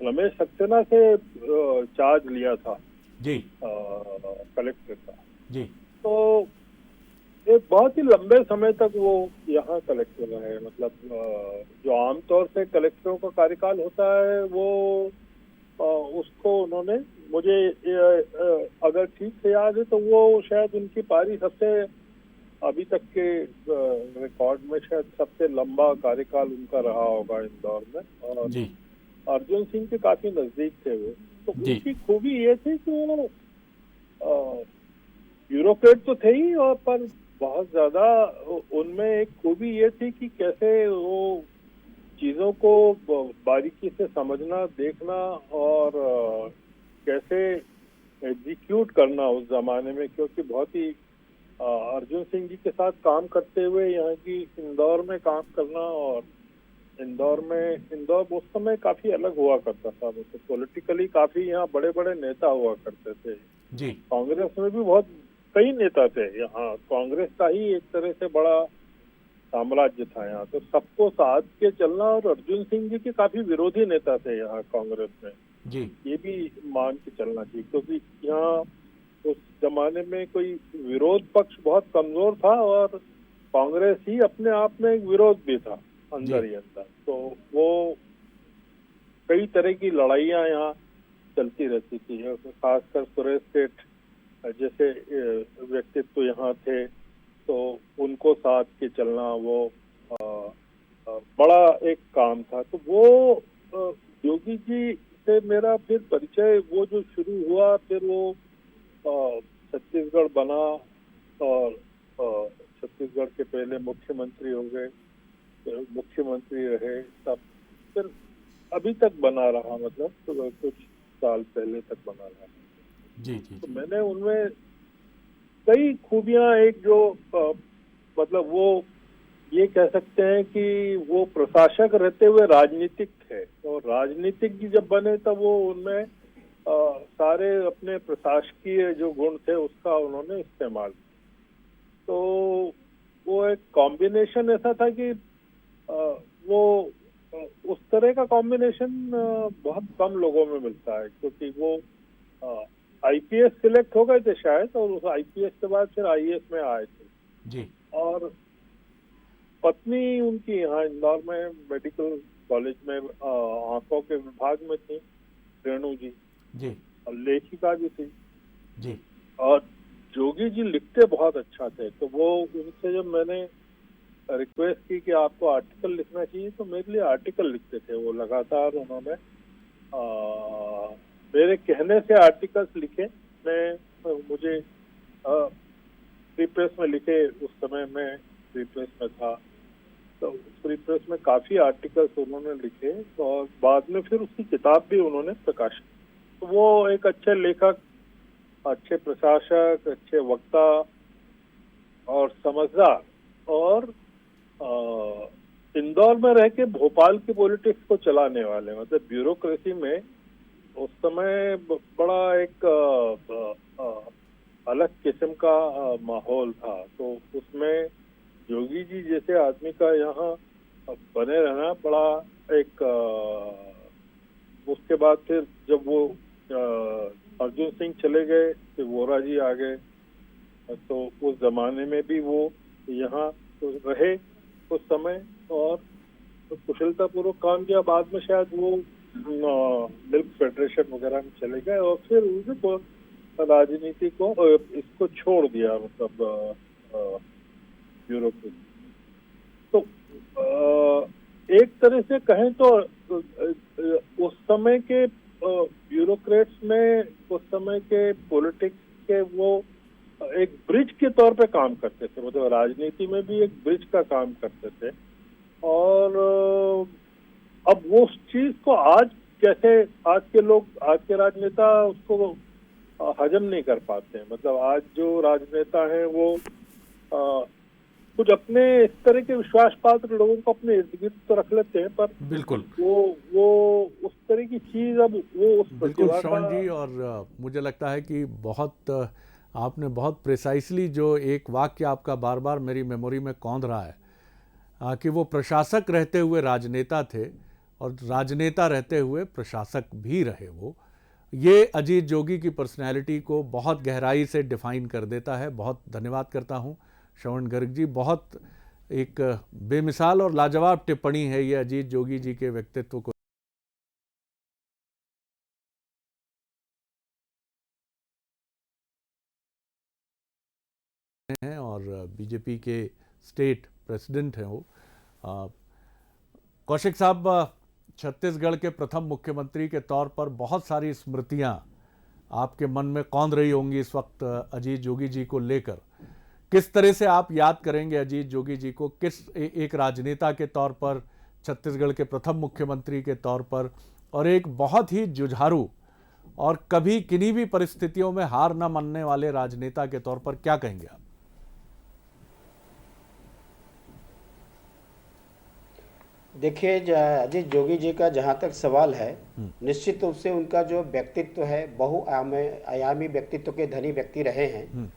रमेश सक्सेना से चार्ज लिया था जी कलेक्टर का जी। तो एक बहुत ही लंबे समय तक वो यहाँ कलेक्टर रहे। मतलब जो आमतौर से कलेक्टरों का कार्यकाल होता है वो उसको उन्होंने, मुझे अगर ठीक से याद है तो वो शायद उनकी पारी सबसे अभी तक के रिकॉर्ड में शायद सबसे लंबा कार्यकाल उनका रहा होगा इंदौर में। और जी। अर्जुन सिंह के काफी नजदीक थे वो। तो उनकी खूबी ये थी कि वो ब्यूरोक्रेट तो थे ही, और पर बहुत ज्यादा उनमें एक खूबी ये थी कि कैसे वो चीजों को बारीकी से समझना, देखना और कैसे एग्जीक्यूट करना उस जमाने में। क्योंकि बहुत ही अर्जुन सिंह जी के साथ काम करते हुए यहाँ की इंदौर में काम करना, और इंदौर उस समय काफी अलग हुआ करता था। मतलब पॉलिटिकली काफी यहाँ बड़े बड़े नेता हुआ करते थे जी। कांग्रेस में भी बहुत कई नेता थे यहाँ, कांग्रेस का ही एक तरह से बड़ा साम्राज्य था यहाँ। तो सबको साथ के चलना, और अर्जुन सिंह जी के काफी विरोधी नेता थे यहाँ कांग्रेस में जी। ये भी मान के चलना चाहिए, क्योंकि यहाँ उस जमाने में कोई विरोध पक्ष बहुत कमजोर था, और कांग्रेस ही अपने आप में एक विरोध भी था अंदर ही अंदर। तो वो कई तरह की लड़ाइयाँ यहाँ चलती रहती थी। खासकर सुरेश सेठ जैसे व्यक्तित्व यहाँ थे, तो उनको साथ के चलना वो बड़ा एक काम था। तो वो योगी जी से मेरा फिर परिचय वो जो शुरू हुआ, फिर वो छत्तीसगढ़ बना, और छत्तीसगढ़ के पहले मुख्यमंत्री हो गए, मुख्यमंत्री रहे, तब फिर अभी तक बना रहा, मतलब तो कुछ साल पहले तक बना रहा जी जी। तो मैंने उनमें कई खूबियां, एक जो मतलब वो ये कह सकते हैं कि वो प्रशासक रहते हुए राजनीतिक थे, और राजनीतिक जी जब बने तब वो उनमें सारे अपने प्रशासकीय जो गुण थे उसका उन्होंने इस्तेमाल किया। तो वो एक कॉम्बिनेशन ऐसा था कि वो उस तरह का कॉम्बिनेशन बहुत कम लोगों में मिलता है, क्योंकि वो आईपीएस सिलेक्ट हो गए थे शायद, और उस आईपीएस के बाद फिर आईएएस में आए थे जी। और पत्नी उनकी यहाँ इंदौर में मेडिकल कॉलेज में आंखों के विभाग में थी, रेणु जी जी। और लेखिका भी थी जी। और जोगी जी लिखते बहुत अच्छा थे। तो वो उनसे जब मैंने रिक्वेस्ट की कि आपको आर्टिकल लिखना चाहिए, तो मेरे लिए आर्टिकल लिखते थे वो लगातार। उन्होंने मेरे कहने से आर्टिकल्स लिखे। मुझे फ्री प्रेस में लिखे, उस समय मैं फ्री प्रेस में था, तो फ्री प्रेस में काफ़ी आर्टिकल्स उन्होंने लिखे, और बाद में फिर उसकी किताब भी उन्होंने प्रकाशित। तो वो एक अच्छे लेखक, अच्छे प्रशासक, अच्छे वक्ता और समझदार, और इंदौर में रह के भोपाल की पॉलिटिक्स को चलाने वाले, मतलब ब्यूरोक्रेसी में उस समय बड़ा एक अलग किस्म का माहौल था। तो उसमें योगी जी जैसे आदमी का यहाँ बने रहना बड़ा एक उसके बाद फिर जब वो अर्जुन सिंह चले गए, फिर वोरा जी आ गए, तो उस जमाने में भी वो यहाँ तो रहे उस समय, और कुशलतापूर्वक काम किया। बाद में शायद वो मिल्क फेडरेशन वगैरह में चले गए और फिर उन्होंने राजनीति को इसको छोड़ दिया, मतलब यूरोप। तो एक तरह से कहें तो उस समय के ब्यूरोक्रेट्स में, उस समय के पॉलिटिक्स के वो एक ब्रिज के तौर पे काम करते थे, मतलब राजनीति में भी एक ब्रिज का काम करते थे। और अब वो उस चीज को आज कैसे आज के लोग, आज के राजनेता उसको हजम नहीं कर पाते हैं। मतलब आज जो राजनेता हैं वो कुछ अपने इस तरह के विश्वास पात्र लोगों को अपने इर्द गिर्द तो रख लेते हैं, पर बिल्कुल वो उस तरह की चीज अब वो उस बिल्कुल श्रवण जी। और मुझे लगता है कि बहुत आपने बहुत प्रिसाइसली जो एक वाक्य आपका बार बार मेरी मेमोरी में कौंध रहा है कि वो प्रशासक रहते हुए राजनेता थे और राजनेता रहते हुए प्रशासक भी रहे। वो ये अजीत जोगी की पर्सनैलिटी को बहुत गहराई से डिफाइन कर देता है। बहुत धन्यवाद करता हूँ श्रवण गर्ग जी। बहुत एक बेमिसाल और लाजवाब टिप्पणी है ये अजीत जोगी जी के व्यक्तित्व को हैं और बीजेपी के स्टेट प्रेसिडेंट हैं वो। कौशिक साहब, छत्तीसगढ़ के प्रथम मुख्यमंत्री के तौर पर बहुत सारी स्मृतियां आपके मन में कौंध रही होंगी इस वक्त अजीत जोगी जी को लेकर। किस तरह से आप याद करेंगे अजीत जोगी जी को, किस एक राजनेता के तौर पर, छत्तीसगढ़ के प्रथम मुख्यमंत्री के तौर पर, और एक बहुत ही जुझारू और कभी किन्हीं भी परिस्थितियों में हार न मानने वाले राजनेता के तौर पर क्या कहेंगे आप? देखिए, अजीत जोगी जी का जहाँ तक सवाल है, निश्चित रूप से उनका जो व्यक्तित्व है बहुआयामी व्यक्तित्व के धनी व्यक्ति रहे हैं।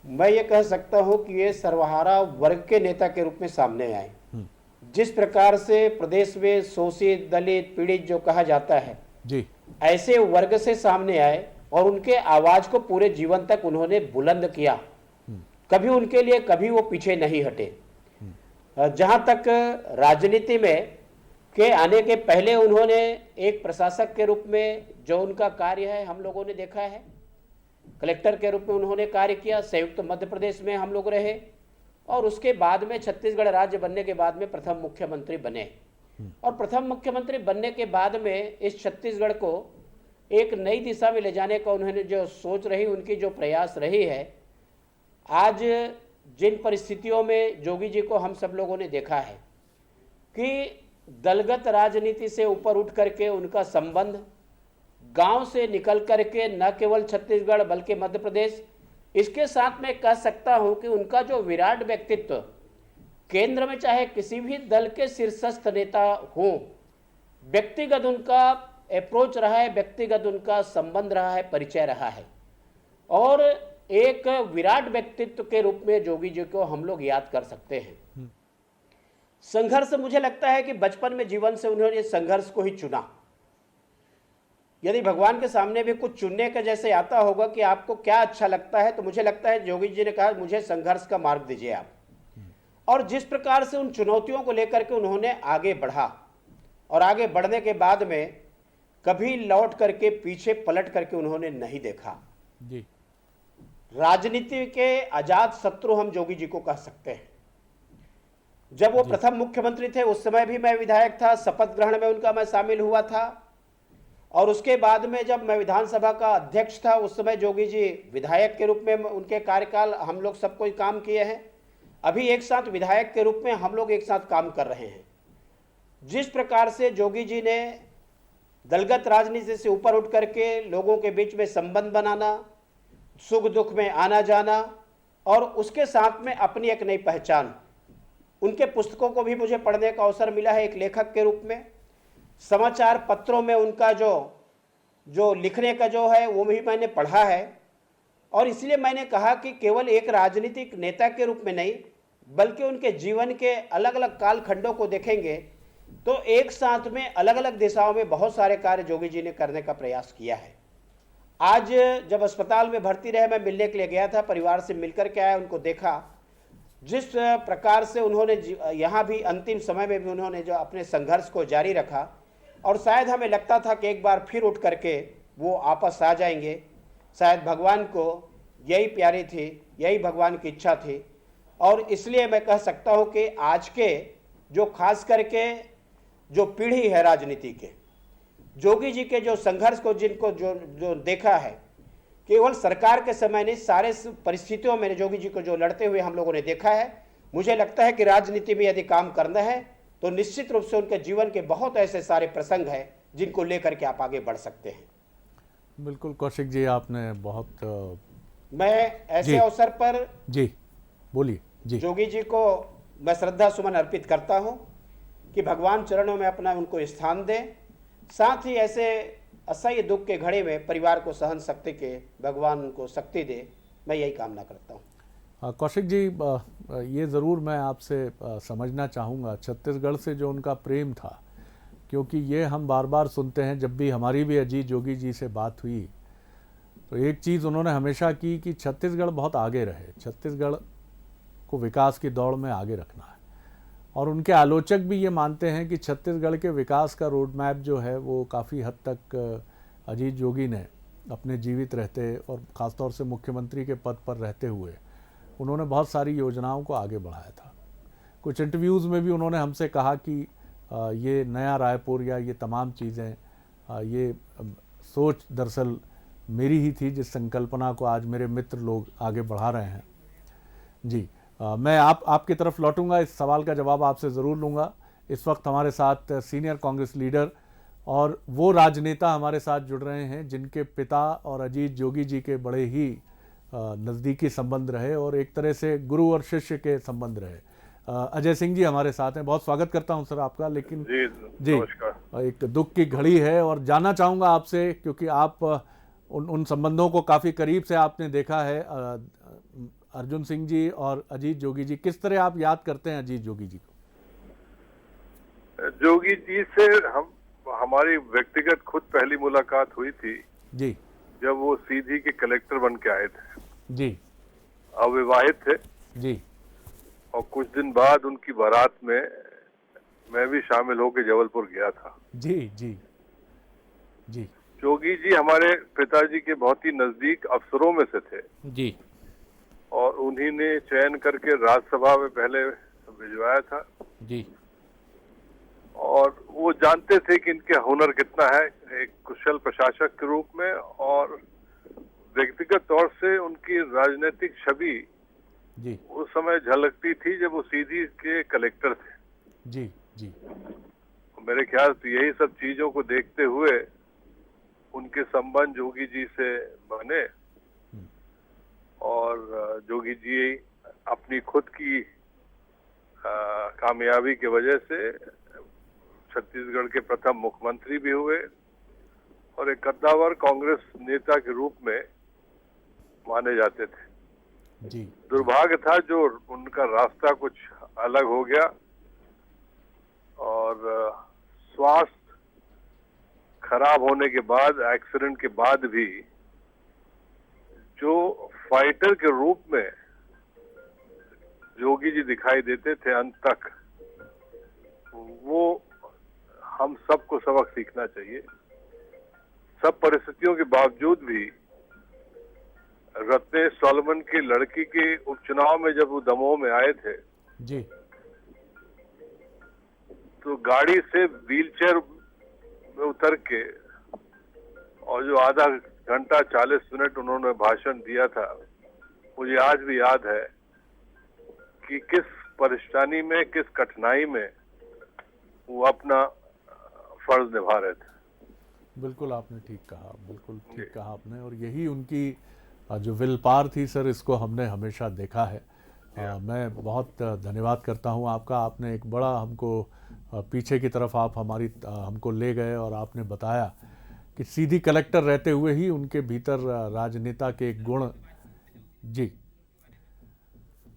मैं ये कह सकता हूँ कि ये सर्वहारा वर्ग के नेता के रूप में सामने आए। जिस प्रकार से प्रदेश में शोषित, दलित, पीड़ित जो कहा जाता है जी, ऐसे वर्ग से सामने आए और उनके आवाज को पूरे जीवन तक उन्होंने बुलंद किया। कभी उनके लिए कभी वो पीछे नहीं हटे। जहां तक राजनीति में के आने के पहले उन्होंने एक प्रशासक के रूप में जो उनका कार्य है हम लोगों ने देखा है। कलेक्टर के रूप में उन्होंने कार्य किया, संयुक्त मध्य प्रदेश में हम लोग रहे और उसके बाद में छत्तीसगढ़ राज्य बनने के बाद में प्रथम मुख्यमंत्री बने। और प्रथम मुख्यमंत्री बनने के बाद में इस छत्तीसगढ़ को एक नई दिशा में ले जाने का उन्होंने जो सोच रही, उनकी जो प्रयास रही है, आज जिन परिस्थितियों में जोगी जी को हम सब लोगों ने देखा है कि दलगत राजनीति से ऊपर उठ करके उनका संबंध गांव से निकल करके न केवल छत्तीसगढ़ बल्कि मध्य प्रदेश, इसके साथ में कह सकता हूं कि उनका जो विराट व्यक्तित्व, केंद्र में चाहे किसी भी दल के शीर्षस्थ नेता हो, व्यक्तिगत उनका अप्रोच रहा है, व्यक्तिगत उनका संबंध रहा है, परिचय रहा है और एक विराट व्यक्तित्व के रूप में जोगी जी को हम लोग याद कर सकते हैं। संघर्ष, मुझे लगता है कि बचपन में जीवन से उन्होंने संघर्ष को ही चुना। यदि भगवान के सामने भी कुछ चुनने का जैसे आता होगा कि आपको क्या अच्छा लगता है, तो मुझे लगता है जोगी जी ने कहा मुझे संघर्ष का मार्ग दीजिए आप। और जिस प्रकार से उन चुनौतियों को लेकर के उन्होंने आगे बढ़ा और आगे बढ़ने के बाद में कभी लौट करके पीछे पलट करके उन्होंने नहीं देखा जी। राजनीति के अजात शत्रु हम जोगी जी को कह सकते हैं। जब वो प्रथम मुख्यमंत्री थे उस समय भी मैं विधायक था, शपथ ग्रहण में उनका मैं शामिल हुआ था और उसके बाद में जब मैं विधानसभा का अध्यक्ष था उस समय जोगी जी विधायक के रूप में उनके कार्यकाल हम लोग सब कोई काम किए हैं। अभी एक साथ विधायक के रूप में हम लोग एक साथ काम कर रहे हैं। जिस प्रकार से जोगी जी ने दलगत राजनीति से ऊपर उठ करके लोगों के बीच में संबंध बनाना, सुख दुख में आना जाना और उसके साथ में अपनी एक नई पहचान, उनके पुस्तकों को भी मुझे पढ़ने का अवसर मिला है एक लेखक के रूप में। समाचार पत्रों में उनका जो लिखने का जो है वो भी मैंने पढ़ा है और इसलिए मैंने कहा कि केवल एक राजनीतिक नेता के रूप में नहीं बल्कि उनके जीवन के अलग अलग कालखंडों को देखेंगे तो एक साथ में अलग अलग दिशाओं में बहुत सारे कार्य जोगी जी ने करने का प्रयास किया है। आज जब अस्पताल में भर्ती रहे, मैं मिलने के लिए गया था, परिवार से मिलकर के आया, उनको देखा जिस प्रकार से उन्होंने यहाँ भी अंतिम समय में भी उन्होंने जो अपने संघर्ष को जारी रखा, और शायद हमें लगता था कि एक बार फिर उठ करके वो आपस आ जाएंगे। शायद भगवान को यही प्यारी थी, यही भगवान की इच्छा थी। और इसलिए मैं कह सकता हूँ कि आज के जो खास करके जो पीढ़ी है राजनीति के, जोगी जी के जो संघर्ष को जिनको जो देखा है, केवल सरकार के समय नहीं, सारे परिस्थितियों में जोगी जी को जो लड़ते हुए हम लोगों ने देखा है। मुझे लगता है कि राजनीति में यदि काम करना है तो निश्चित रूप से उनके जीवन के बहुत ऐसे सारे प्रसंग हैं जिनको लेकर के आप आगे बढ़ सकते हैं। बिल्कुल कौशिक जी, आपने बहुत मैं ऐसे अवसर पर जी बोलिए जी, जोगी जी को मैं श्रद्धा सुमन अर्पित करता हूं कि भगवान चरणों में अपना उनको स्थान दें, साथ ही ऐसे असह्य दुख के घड़े में परिवार को सहन शक्ति के भगवान उनको शक्ति दे, मैं यही कामना करता हूं। कौशिक जी, ये ज़रूर मैं आपसे समझना चाहूँगा छत्तीसगढ़ से जो उनका प्रेम था, क्योंकि ये हम बार बार सुनते हैं जब भी हमारी भी अजीत जोगी जी से बात हुई, तो एक चीज़ उन्होंने हमेशा की कि छत्तीसगढ़ बहुत आगे रहे, छत्तीसगढ़ को विकास की दौड़ में आगे रखना है। और उनके आलोचक भी ये मानते हैं कि छत्तीसगढ़ के विकास का रोड मैप जो है वो काफ़ी हद तक अजीत जोगी ने अपने जीवित रहते और ख़ासतौर से मुख्यमंत्री के पद पर रहते हुए उन्होंने बहुत सारी योजनाओं को आगे बढ़ाया था। कुछ इंटरव्यूज़ में भी उन्होंने हमसे कहा कि ये नया रायपुर या ये तमाम चीज़ें, ये सोच दरअसल मेरी ही थी, जिस संकल्पना को आज मेरे मित्र लोग आगे बढ़ा रहे हैं। जी, मैं आपकी तरफ लौटूंगा, इस सवाल का जवाब आपसे ज़रूर लूँगा। इस वक्त हमारे साथ सीनियर कांग्रेस लीडर और वो राजनेता हमारे साथ जुड़ रहे हैं जिनके पिता और अजीत जोगी जी के बड़े ही नज़दीकी संबंध रहे और एक तरह से गुरु और शिष्य के संबंध रहे। अजय सिंह जी हमारे साथ हैं, बहुत स्वागत करता हूं सर आपका। लेकिन जी एक दुख की घड़ी है और जानना चाहूँगा आपसे, क्योंकि आप उन संबंधों को काफ़ी करीब से आपने देखा है, अर्जुन सिंह जी और अजीत जोगी जी, किस तरह आप याद करते हैं अजीत जोगी जी को? जोगी जी से हमारी व्यक्तिगत खुद पहली मुलाकात हुई थी जी, जब वो सीधी के कलेक्टर बन के आए थे जी, अविवाहित थे जी, और कुछ दिन बाद उनकी बारात में मैं भी शामिल होकर जबलपुर गया था। जी जी जी। जोगी जी हमारे पिताजी के बहुत ही नजदीक अफसरों में से थे जी, और उन्हीं ने चयन करके राज्यसभा में पहले भिजवाया था जी, और वो जानते थे कि इनके हुनर कितना है एक कुशल प्रशासक के रूप में, और व्यक्तिगत तौर से उनकी राजनीतिक छवि जी उस समय झलकती थी जब वो सीधी के कलेक्टर थे। जी जी। मेरे ख्याल से यही सब चीजों को देखते हुए उनके संबंध जोगी जी से बने, और जोगी जी अपनी खुद की कामयाबी की वजह से छत्तीसगढ़ के प्रथम मुख्यमंत्री भी हुए और एक कद्दावर कांग्रेस नेता के रूप में माने जाते थे। जी। दुर्भाग्य था जो उनका रास्ता कुछ अलग हो गया, और स्वास्थ्य खराब होने के बाद, एक्सीडेंट के बाद भी जो फाइटर के रूप में जोगी जी दिखाई देते थे अंत तक, वो हम सबको सबक सीखना चाहिए। सब परिस्थितियों के बावजूद भी रत्नेश सोलमन की लड़की के उपचुनाव में जब वो दमोह में आए थे जी, तो गाड़ी से व्हीलचेयर में उतर के और जो आधा घंटा 40 मिनट उन्होंने भाषण दिया था, मुझे आज भी याद है कि किस परेशानी में, किस कठिनाई में वो अपना फर्ज निभा रहे थे। बिल्कुल आपने ठीक कहा, बिल्कुल ठीक कहा आपने, और यही उनकी जो विल पावर थी सर, इसको हमने हमेशा देखा है। मैं बहुत धन्यवाद करता हूं आपका। आपने एक बड़ा हमको पीछे की तरफ आप हमको ले गए और आपने बताया कि सीधी कलेक्टर रहते हुए ही उनके भीतर राजनेता के एक गुण। जी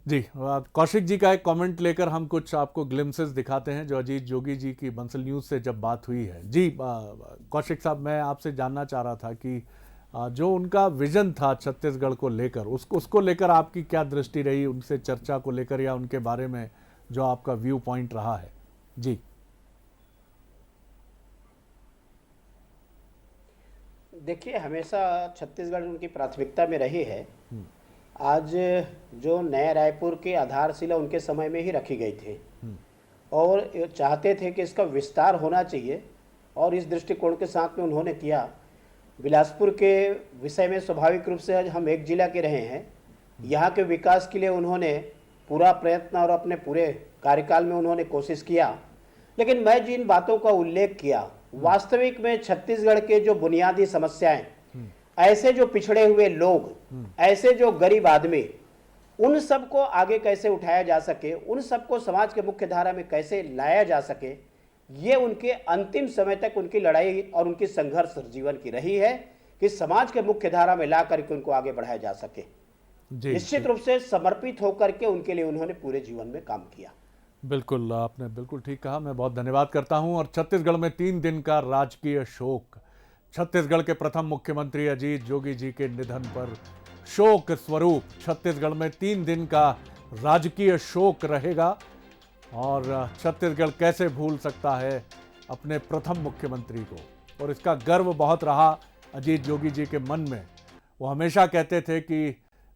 जी, कौशिक जी का एक कमेंट लेकर हम कुछ आपको ग्लिम्सेस दिखाते हैं जो अजीत जोगी जी की बंसल न्यूज़ से जब बात हुई है। जी कौशिक साहब, मैं आपसे जानना चाह रहा था कि जो उनका विजन था छत्तीसगढ़ को लेकर, उसको लेकर आपकी क्या दृष्टि रही, उनसे चर्चा को लेकर या उनके बारे में जो आपका व्यू पॉइंट रहा है? जी। देखिए, हमेशा छत्तीसगढ़ उनकी प्राथमिकता में रही है। आज जो नया रायपुर की आधारशिला उनके समय में ही रखी गई थी और चाहते थे कि इसका विस्तार होना चाहिए, और इस दृष्टिकोण के साथ में उन्होंने किया। बिलासपुर के विषय में स्वाभाविक रूप से आज हम एक जिला के रहे हैं, यहाँ के विकास के लिए उन्होंने पूरा प्रयत्न और अपने पूरे कार्यकाल में उन्होंने कोशिश किया। लेकिन मैं जिन बातों का उल्लेख किया, वास्तविक में छत्तीसगढ़ के जो बुनियादी समस्याएं, ऐसे जो पिछड़े हुए लोग, ऐसे जो गरीब आदमी, उन सबको आगे कैसे उठाया जा सके, उन सबको समाज के मुख्य धारा में कैसे लाया जा सके, ये उनके अंतिम समय तक उनकी लड़ाई और उनकी संघर्ष जीवन की रही है कि समाज के मुख्य धारा में ला करके उनको आगे बढ़ाया जा सके। निश्चित रूप से समर्पित होकर के उनके लिए उन्होंने पूरे जीवन में काम किया। बिल्कुल, आपने बिल्कुल ठीक कहा। मैं बहुत धन्यवाद करता हूं। और छत्तीसगढ़ में 3 दिन का राजकीय शोक। छत्तीसगढ़ के प्रथम मुख्यमंत्री अजीत जोगी जी के निधन पर शोक स्वरूप छत्तीसगढ़ में 3 दिन का राजकीय शोक रहेगा। और छत्तीसगढ़ कैसे भूल सकता है अपने प्रथम मुख्यमंत्री को, और इसका गर्व बहुत रहा अजीत जोगी जी के मन में। वो हमेशा कहते थे कि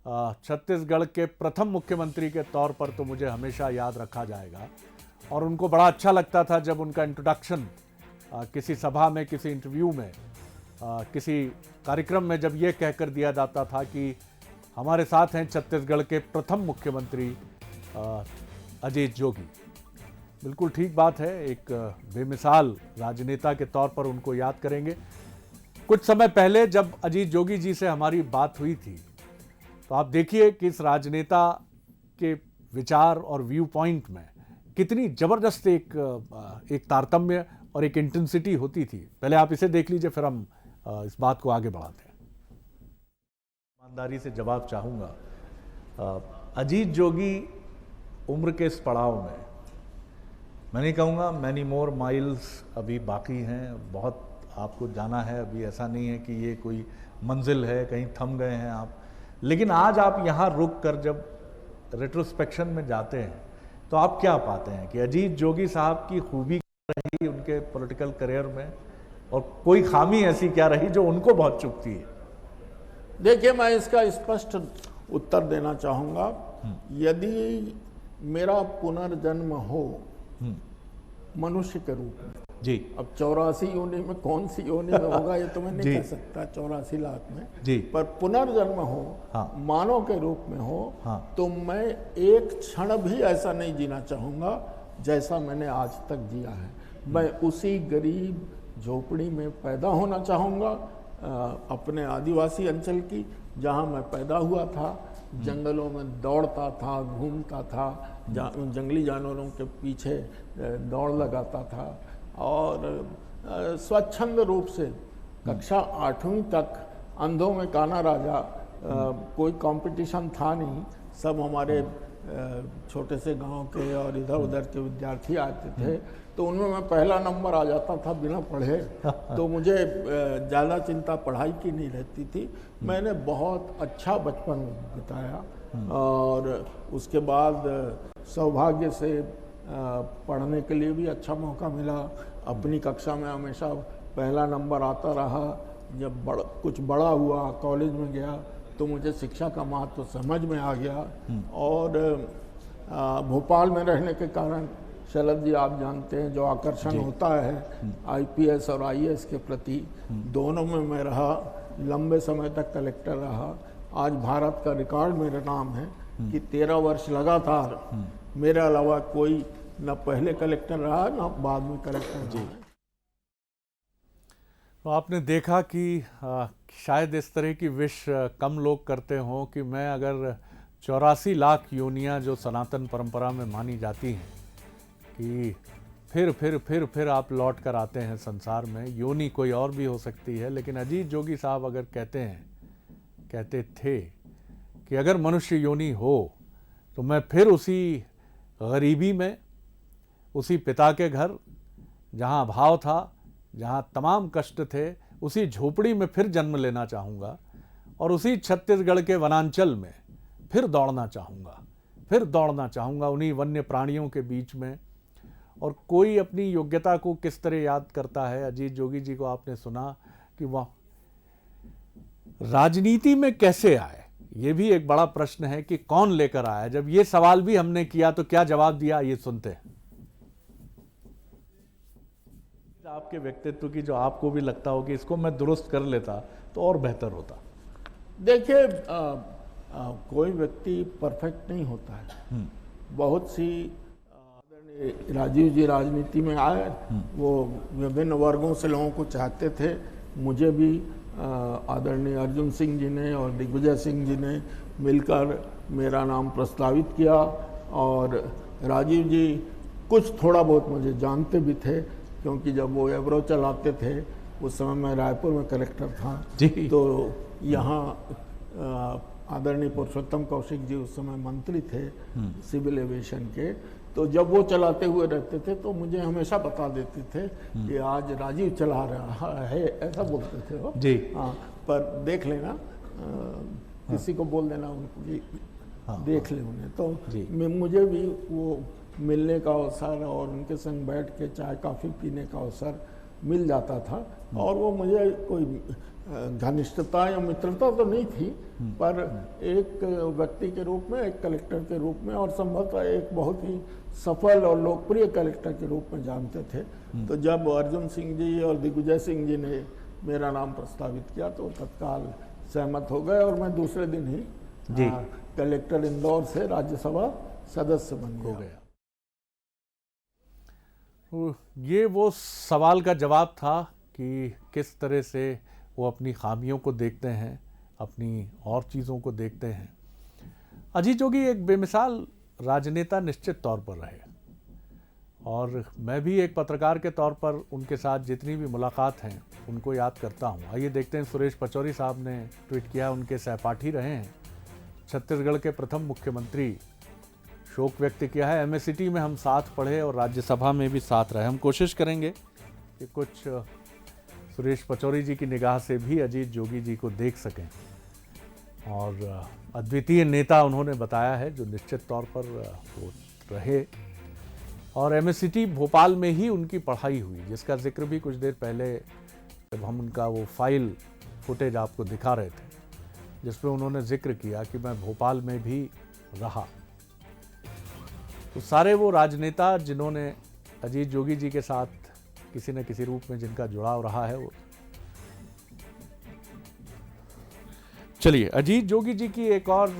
छत्तीसगढ़ के प्रथम मुख्यमंत्री के तौर पर तो मुझे हमेशा याद रखा जाएगा। और उनको बड़ा अच्छा लगता था जब उनका इंट्रोडक्शन किसी सभा में, किसी इंटरव्यू में, किसी कार्यक्रम में जब ये कहकर दिया जाता था कि हमारे साथ हैं छत्तीसगढ़ के प्रथम मुख्यमंत्री अजीत जोगी। बिल्कुल ठीक बात है, एक बेमिसाल राजनेता के तौर पर उनको याद करेंगे। कुछ समय पहले जब अजीत जोगी जी से हमारी बात हुई थी, तो आप देखिए कि इस राजनेता के विचार और व्यू पॉइंट में कितनी ज़बरदस्त एक तारतम्य और एक इंटेंसिटी होती थी। पहले आप इसे देख लीजिए, फिर हम इस बात को आगे बढ़ाते हैं। ईमानदारी से जवाब चाहूँगा। अजीत जोगी उम्र के इस पड़ाव में, मैं नहीं कहूँगा मैनी मोर माइल्स अभी बाकी हैं, बहुत आपको जाना है अभी। ऐसा नहीं है कि ये कोई मंजिल है, कहीं थम गए हैं आप। लेकिन आज आप यहाँ रुक कर जब रेट्रोस्पेक्शन में जाते हैं तो आप क्या पाते हैं कि अजीत जोगी साहब की खूबी क्या रही उनके पॉलिटिकल करियर में, और कोई खामी ऐसी क्या रही जो उनको बहुत चुभती है? देखिए, मैं इसका स्पष्ट उत्तर देना चाहूँगा। यदि मेरा पुनर्जन्म हो मनुष्य के रूप में जी, अब 84 योनि में कौन सी योनि में होगा ये तो मैं नहीं कह सकता, 84 लाख में जी, पर पुनर्जन्म हो, मानव के रूप में हो, तो मैं एक क्षण भी ऐसा नहीं जीना चाहूँगा जैसा मैंने आज तक जिया है। मैं उसी गरीब झोपड़ी में पैदा होना चाहूँगा, अपने आदिवासी अंचल की, जहाँ मैं पैदा हुआ था। जंगलों में दौड़ता था, घूमता था, जंगली जानवरों के पीछे दौड़ लगाता था, और स्वच्छंद रूप से कक्षा 8वीं तक अंधों में काना राजा, कोई कंपटीशन था नहीं। सब हमारे छोटे से गांव के और इधर उधर के विद्यार्थी आते थे, तो उनमें मैं पहला नंबर आ जाता था बिना पढ़े। तो मुझे ज़्यादा चिंता पढ़ाई की नहीं रहती थी। मैंने बहुत अच्छा बचपन बिताया, और उसके बाद सौभाग्य से पढ़ने के लिए भी अच्छा मौका मिला। अपनी कक्षा में हमेशा पहला नंबर आता रहा। जब कुछ बड़ा हुआ, कॉलेज में गया, तो मुझे शिक्षा का महत्व समझ में आ गया। और भोपाल में रहने के कारण शरद जी, आप जानते हैं जो आकर्षण होता है आईपीएस और आईएएस के प्रति, दोनों में मैं रहा। लंबे समय तक कलेक्टर रहा। आज भारत का रिकॉर्ड मेरा नाम है कि 13 वर्ष लगातार मेरे अलावा कोई न पहले कलेक्टर रहा न बाद में कलेक्टर जी। तो आपने देखा कि शायद इस तरह की विश कम लोग करते हों कि मैं अगर 84 लाख योनियां जो सनातन परंपरा में मानी जाती हैं कि फिर आप लौट कर आते हैं संसार में, योनि कोई और भी हो सकती है। लेकिन अजीत जोगी साहब अगर कहते थे कि अगर मनुष्य योनि हो तो मैं फिर उसी गरीबी में, उसी पिता के घर जहाँ अभाव था, जहाँ तमाम कष्ट थे, उसी झोपड़ी में फिर जन्म लेना चाहूँगा और उसी छत्तीसगढ़ के वनांचल में फिर दौड़ना चाहूँगा उन्हीं वन्य प्राणियों के बीच में। और कोई अपनी योग्यता को किस तरह याद करता है, अजीत जोगी जी को आपने सुना कि वह राजनीति में कैसे आए, ये भी एक बड़ा प्रश्न है कि कौन लेकर आया। जब ये सवाल भी हमने किया तो क्या जवाब दिया, ये सुनते हैं। आपके व्यक्तित्व की जो आपको भी लगता हो कि इसको मैं दुरुस्त कर लेता तो और बेहतर होता। देखिए कोई व्यक्ति परफेक्ट नहीं होता है। बहुत सी राजीव जी राजनीति में आए, वो विभिन्न वर्गों से लोगों को चाहते थे। मुझे भी आदरणीय अर्जुन सिंह जी ने और दिग्विजय सिंह जी ने मिलकर मेरा नाम प्रस्तावित किया और राजीव जी कुछ थोड़ा बहुत मुझे जानते भी थे, क्योंकि जब वो एवरो चलाते थे उस समय मैं रायपुर में कलेक्टर था जी। तो यहाँ आदरणीय पुरुषोत्तम कौशिक जी उस समय मंत्री थे सिविल एविएशन के, तो जब वो चलाते हुए रहते थे तो मुझे हमेशा बता देते थे कि आज राजीव चला रहा है, ऐसा बोलते थे वो जी। हाँ, पर देख लेना, किसी को बोल देना उनको कि देख ले उन्हें। तो मुझे भी वो मिलने का अवसर और उनके संग बैठ के चाय कॉफ़ी पीने का अवसर मिल जाता था। और वो मुझे कोई घनिष्ठता या मित्रता तो नहीं थी, पर एक व्यक्ति के रूप में, एक कलेक्टर के रूप में और संभवतः एक बहुत ही सफल और लोकप्रिय कलेक्टर के रूप में जानते थे। तो जब अर्जुन सिंह जी और दिग्विजय सिंह जी ने मेरा नाम प्रस्तावित किया तो तत्काल सहमत हो गए और मैं दूसरे दिन ही कलेक्टर इंदौर से राज्यसभा सदस्य बन गया। ये वो सवाल का जवाब था कि किस तरह से वो अपनी खामियों को देखते हैं, अपनी और चीज़ों को देखते हैं। अजीत जोगी एक बेमिसाल राजनेता निश्चित तौर पर रहे और मैं भी एक पत्रकार के तौर पर उनके साथ जितनी भी मुलाकात हैं उनको याद करता हूँ। आइए देखते हैं, सुरेश पचौरी साहब ने ट्वीट किया, उनके सहपाठी रहे हैं, छत्तीसगढ़ के प्रथम मुख्यमंत्री, शोक व्यक्त किया है। MSCT में हम साथ पढ़े और राज्यसभा में भी साथ रहे। हम कोशिश करेंगे कि कुछ सुरेश पचौरी जी की निगाह से भी अजीत जोगी जी को देख सकें। और अद्वितीय नेता उन्होंने बताया है जो निश्चित तौर पर वो रहे। और MSCT भोपाल में ही उनकी पढ़ाई हुई, जिसका जिक्र भी कुछ देर पहले जब हम उनका वो फाइल फुटेज आपको दिखा रहे थे, जिसमें उन्होंने जिक्र किया कि मैं भोपाल में भी रहा। तो सारे वो राजनेता जिन्होंने अजीत जोगी जी के साथ किसी न किसी रूप में जिनका जुड़ाव रहा है वो। चलिए, अजीत जोगी जी की एक और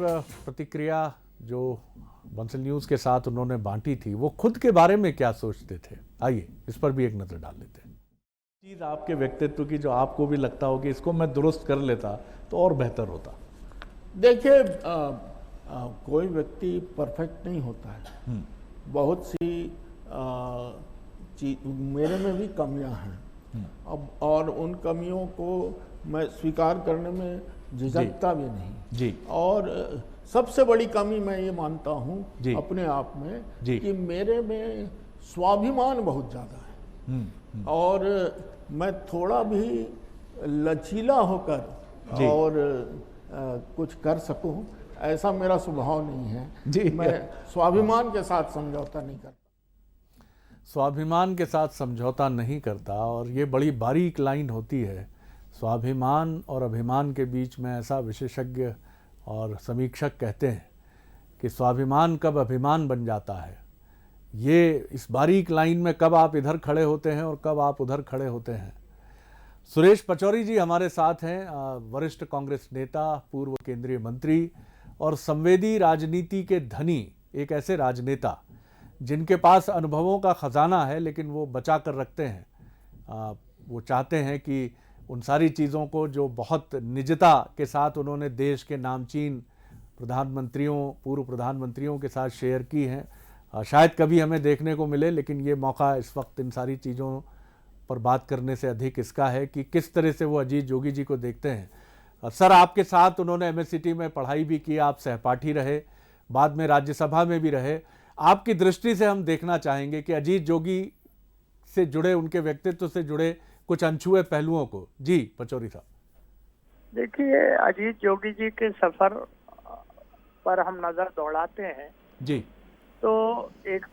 प्रतिक्रिया जो बंसल न्यूज़ के साथ उन्होंने बांटी थी, वो खुद के बारे में क्या सोचते थे, आइए इस पर भी एक नज़र डाल लेते हैं। चीज़ आपके व्यक्तित्व की जो आपको भी लगता हो कि इसको मैं दुरुस्त कर लेता तो और बेहतर होता। देखिए कोई व्यक्ति परफेक्ट नहीं होता है। बहुत सी मेरे में भी कमियां हैं अब, और उन कमियों को मैं स्वीकार करने में झिझकता भी नहीं जी। और सबसे बड़ी कमी मैं ये मानता हूँ अपने आप में कि मेरे में स्वाभिमान बहुत ज़्यादा है और मैं थोड़ा भी लचीला होकर और कुछ कर सकूं ऐसा मेरा स्वभाव नहीं है जी। मैं स्वाभिमान के साथ समझौता नहीं करता। स्वाभिमान के साथ समझौता नहीं करता, और ये बड़ी बारीक लाइन होती है। स्वाभिमान और अभिमान के बीच में ऐसा विशेषज्ञ और समीक्षक कहते हैं कि स्वाभिमान कब अभिमान बन जाता है, ये इस बारीक लाइन में कब आप इधर खड़े होते हैं और कब आप उधर खड़े होते हैं। सुरेश पचौरी जी हमारे साथ हैं, वरिष्ठ कांग्रेस नेता, पूर्व केंद्रीय मंत्री और संवेदी राजनीति के धनी, एक ऐसे राजनेता जिनके पास अनुभवों का ख़जाना है लेकिन वो बचा कर रखते हैं। वो चाहते हैं कि उन सारी चीज़ों को जो बहुत निजता के साथ उन्होंने देश के नामचीन प्रधानमंत्रियों, पूर्व प्रधानमंत्रियों के साथ शेयर की हैं, शायद कभी हमें देखने को मिले, लेकिन ये मौका इस वक्त इन सारी चीज़ों पर बात करने से अधिक इसका है कि किस तरह से वो अजीत जोगी जी को देखते हैं। सर, आपके साथ उन्होंने MSCT में पढ़ाई भी की, आप सहपाठी रहे, बाद में राज्यसभा में भी रहे। आपकी दृष्टि से हम देखना चाहेंगे कि अजीत जोगी से जुड़े, उनके व्यक्तित्व से जुड़े कुछ अनछुए पहलुओं को। जी पचौरी साहब। देखिए, अजीत जोगी जी के सफर पर हम नजर दौड़ाते हैं जी, तो एक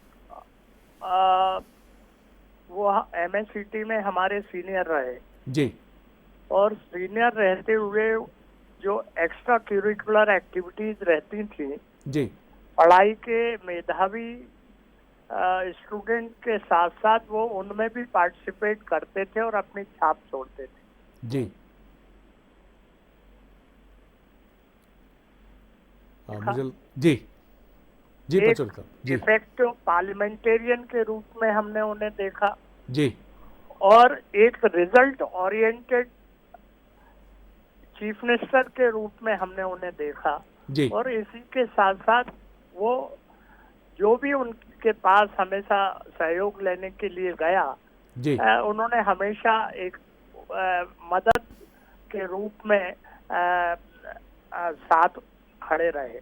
वो MSCT में हमारे सीनियर रहे जी, और सीनियर रहते हुए जो एक्स्ट्रा करिकुलर एक्टिविटीज रहती थी जी, पढ़ाई के मेधावी स्टूडेंट के साथ साथ वो उनमें भी पार्टिसिपेट करते थे और अपनी छाप छोड़ते थे। जी। मुझे जी जी पचौरी साहब जी इफेक्टिव पार्लियामेंटेरियन के रूप में हमने उन्हें देखा जी, और एक रिजल्ट ओरिएंटेड चीफ मिनिस्टर के रूप में हमने उन्हें देखा जी, और इसी के साथ साथ वो जो भी उनके पास हमेशा सहयोग लेने के लिए गया जी, उन्होंने हमेशा एक मदद के रूप में साथ खड़े रहे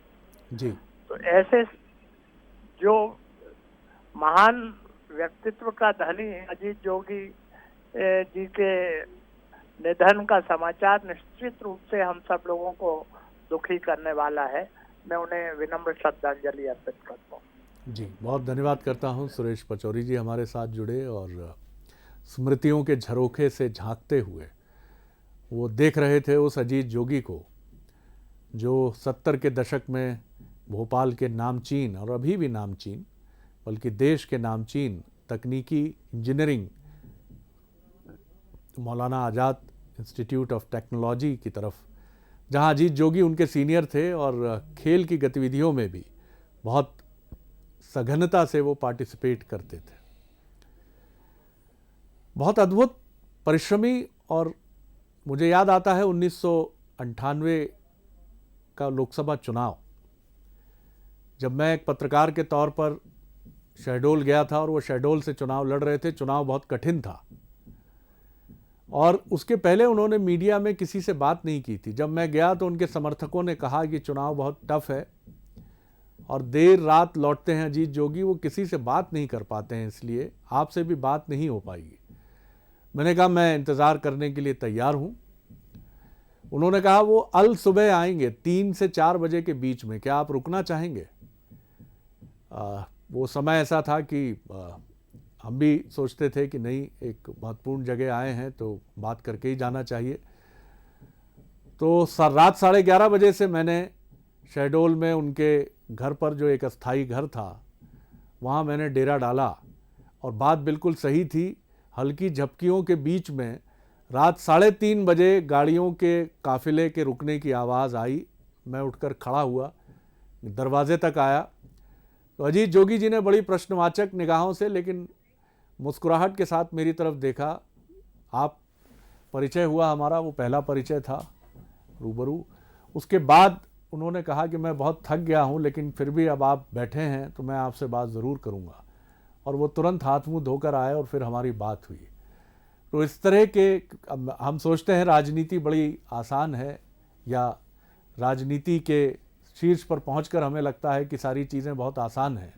जी। तो ऐसे जो महान व्यक्तित्व का धनी अजीत जोगी जी के निधन का समाचार निश्चित रूप से हम सब लोगों को दुखी करने वाला है। मैं उन्हें विनम्र श्रद्धांजलि अर्पित करता हूँ। जी बहुत धन्यवाद करता हूँ सुरेश पचौरी जी हमारे साथ जुड़े और स्मृतियों के झरोखे से झांकते हुए वो देख रहे थे उस अजीत जोगी को जो 70 के दशक में भोपाल के नामचीन और अभी भी नामचीन बल्कि देश के नामचीन तकनीकी engineering Maulana Azad institute of technology की तरफ, जहां अजीत जोगी उनके सीनियर थे और खेल की गतिविधियों में भी बहुत सघनता से वो पार्टिसिपेट करते थे। बहुत अद्भुत परिश्रमी, और मुझे याद आता है 1998 का लोकसभा चुनाव, जब मैं एक पत्रकार के तौर पर शहडोल गया था और वो शहडोल से चुनाव लड़ रहे थे। चुनाव बहुत कठिन था और उसके पहले उन्होंने मीडिया में किसी से बात नहीं की थी। जब मैं गया तो उनके समर्थकों ने कहा कि चुनाव बहुत टफ है और देर रात लौटते हैं अजीत जोगी, वो किसी से बात नहीं कर पाते हैं, इसलिए आपसे भी बात नहीं हो पाएगी। मैंने कहा मैं इंतज़ार करने के लिए तैयार हूँ। उन्होंने कहा वो अल सुबह आएंगे 3 से 4 बजे के बीच में, क्या आप रुकना चाहेंगे? वो समय ऐसा था कि हम भी सोचते थे कि नहीं, एक महत्वपूर्ण जगह आए हैं तो बात करके ही जाना चाहिए। तो रात 11:30 बजे से मैंने शहडोल में उनके घर पर, जो एक अस्थाई घर था, वहाँ मैंने डेरा डाला और बात बिल्कुल सही थी। हल्की झपकियों के बीच में रात 3:30 बजे गाड़ियों के काफिले के रुकने की आवाज़ आई। मैं उठकर खड़ा हुआ, दरवाजे तक आया तो अजीत जोगी जी ने बड़ी प्रश्नवाचक निगाहों से लेकिन मुस्कुराहट के साथ मेरी तरफ देखा। आप परिचय हुआ हमारा, वो पहला परिचय था रूबरू। उसके बाद उन्होंने कहा कि मैं बहुत थक गया हूँ, लेकिन फिर भी अब आप बैठे हैं तो मैं आपसे बात ज़रूर करूँगा। और वो तुरंत हाथ मुँह धोकर आए और फिर हमारी बात हुई। तो इस तरह के, हम सोचते हैं राजनीति बड़ी आसान है या राजनीति के शीर्ष पर पहुंचकर हमें लगता है कि सारी चीज़ें बहुत आसान हैं,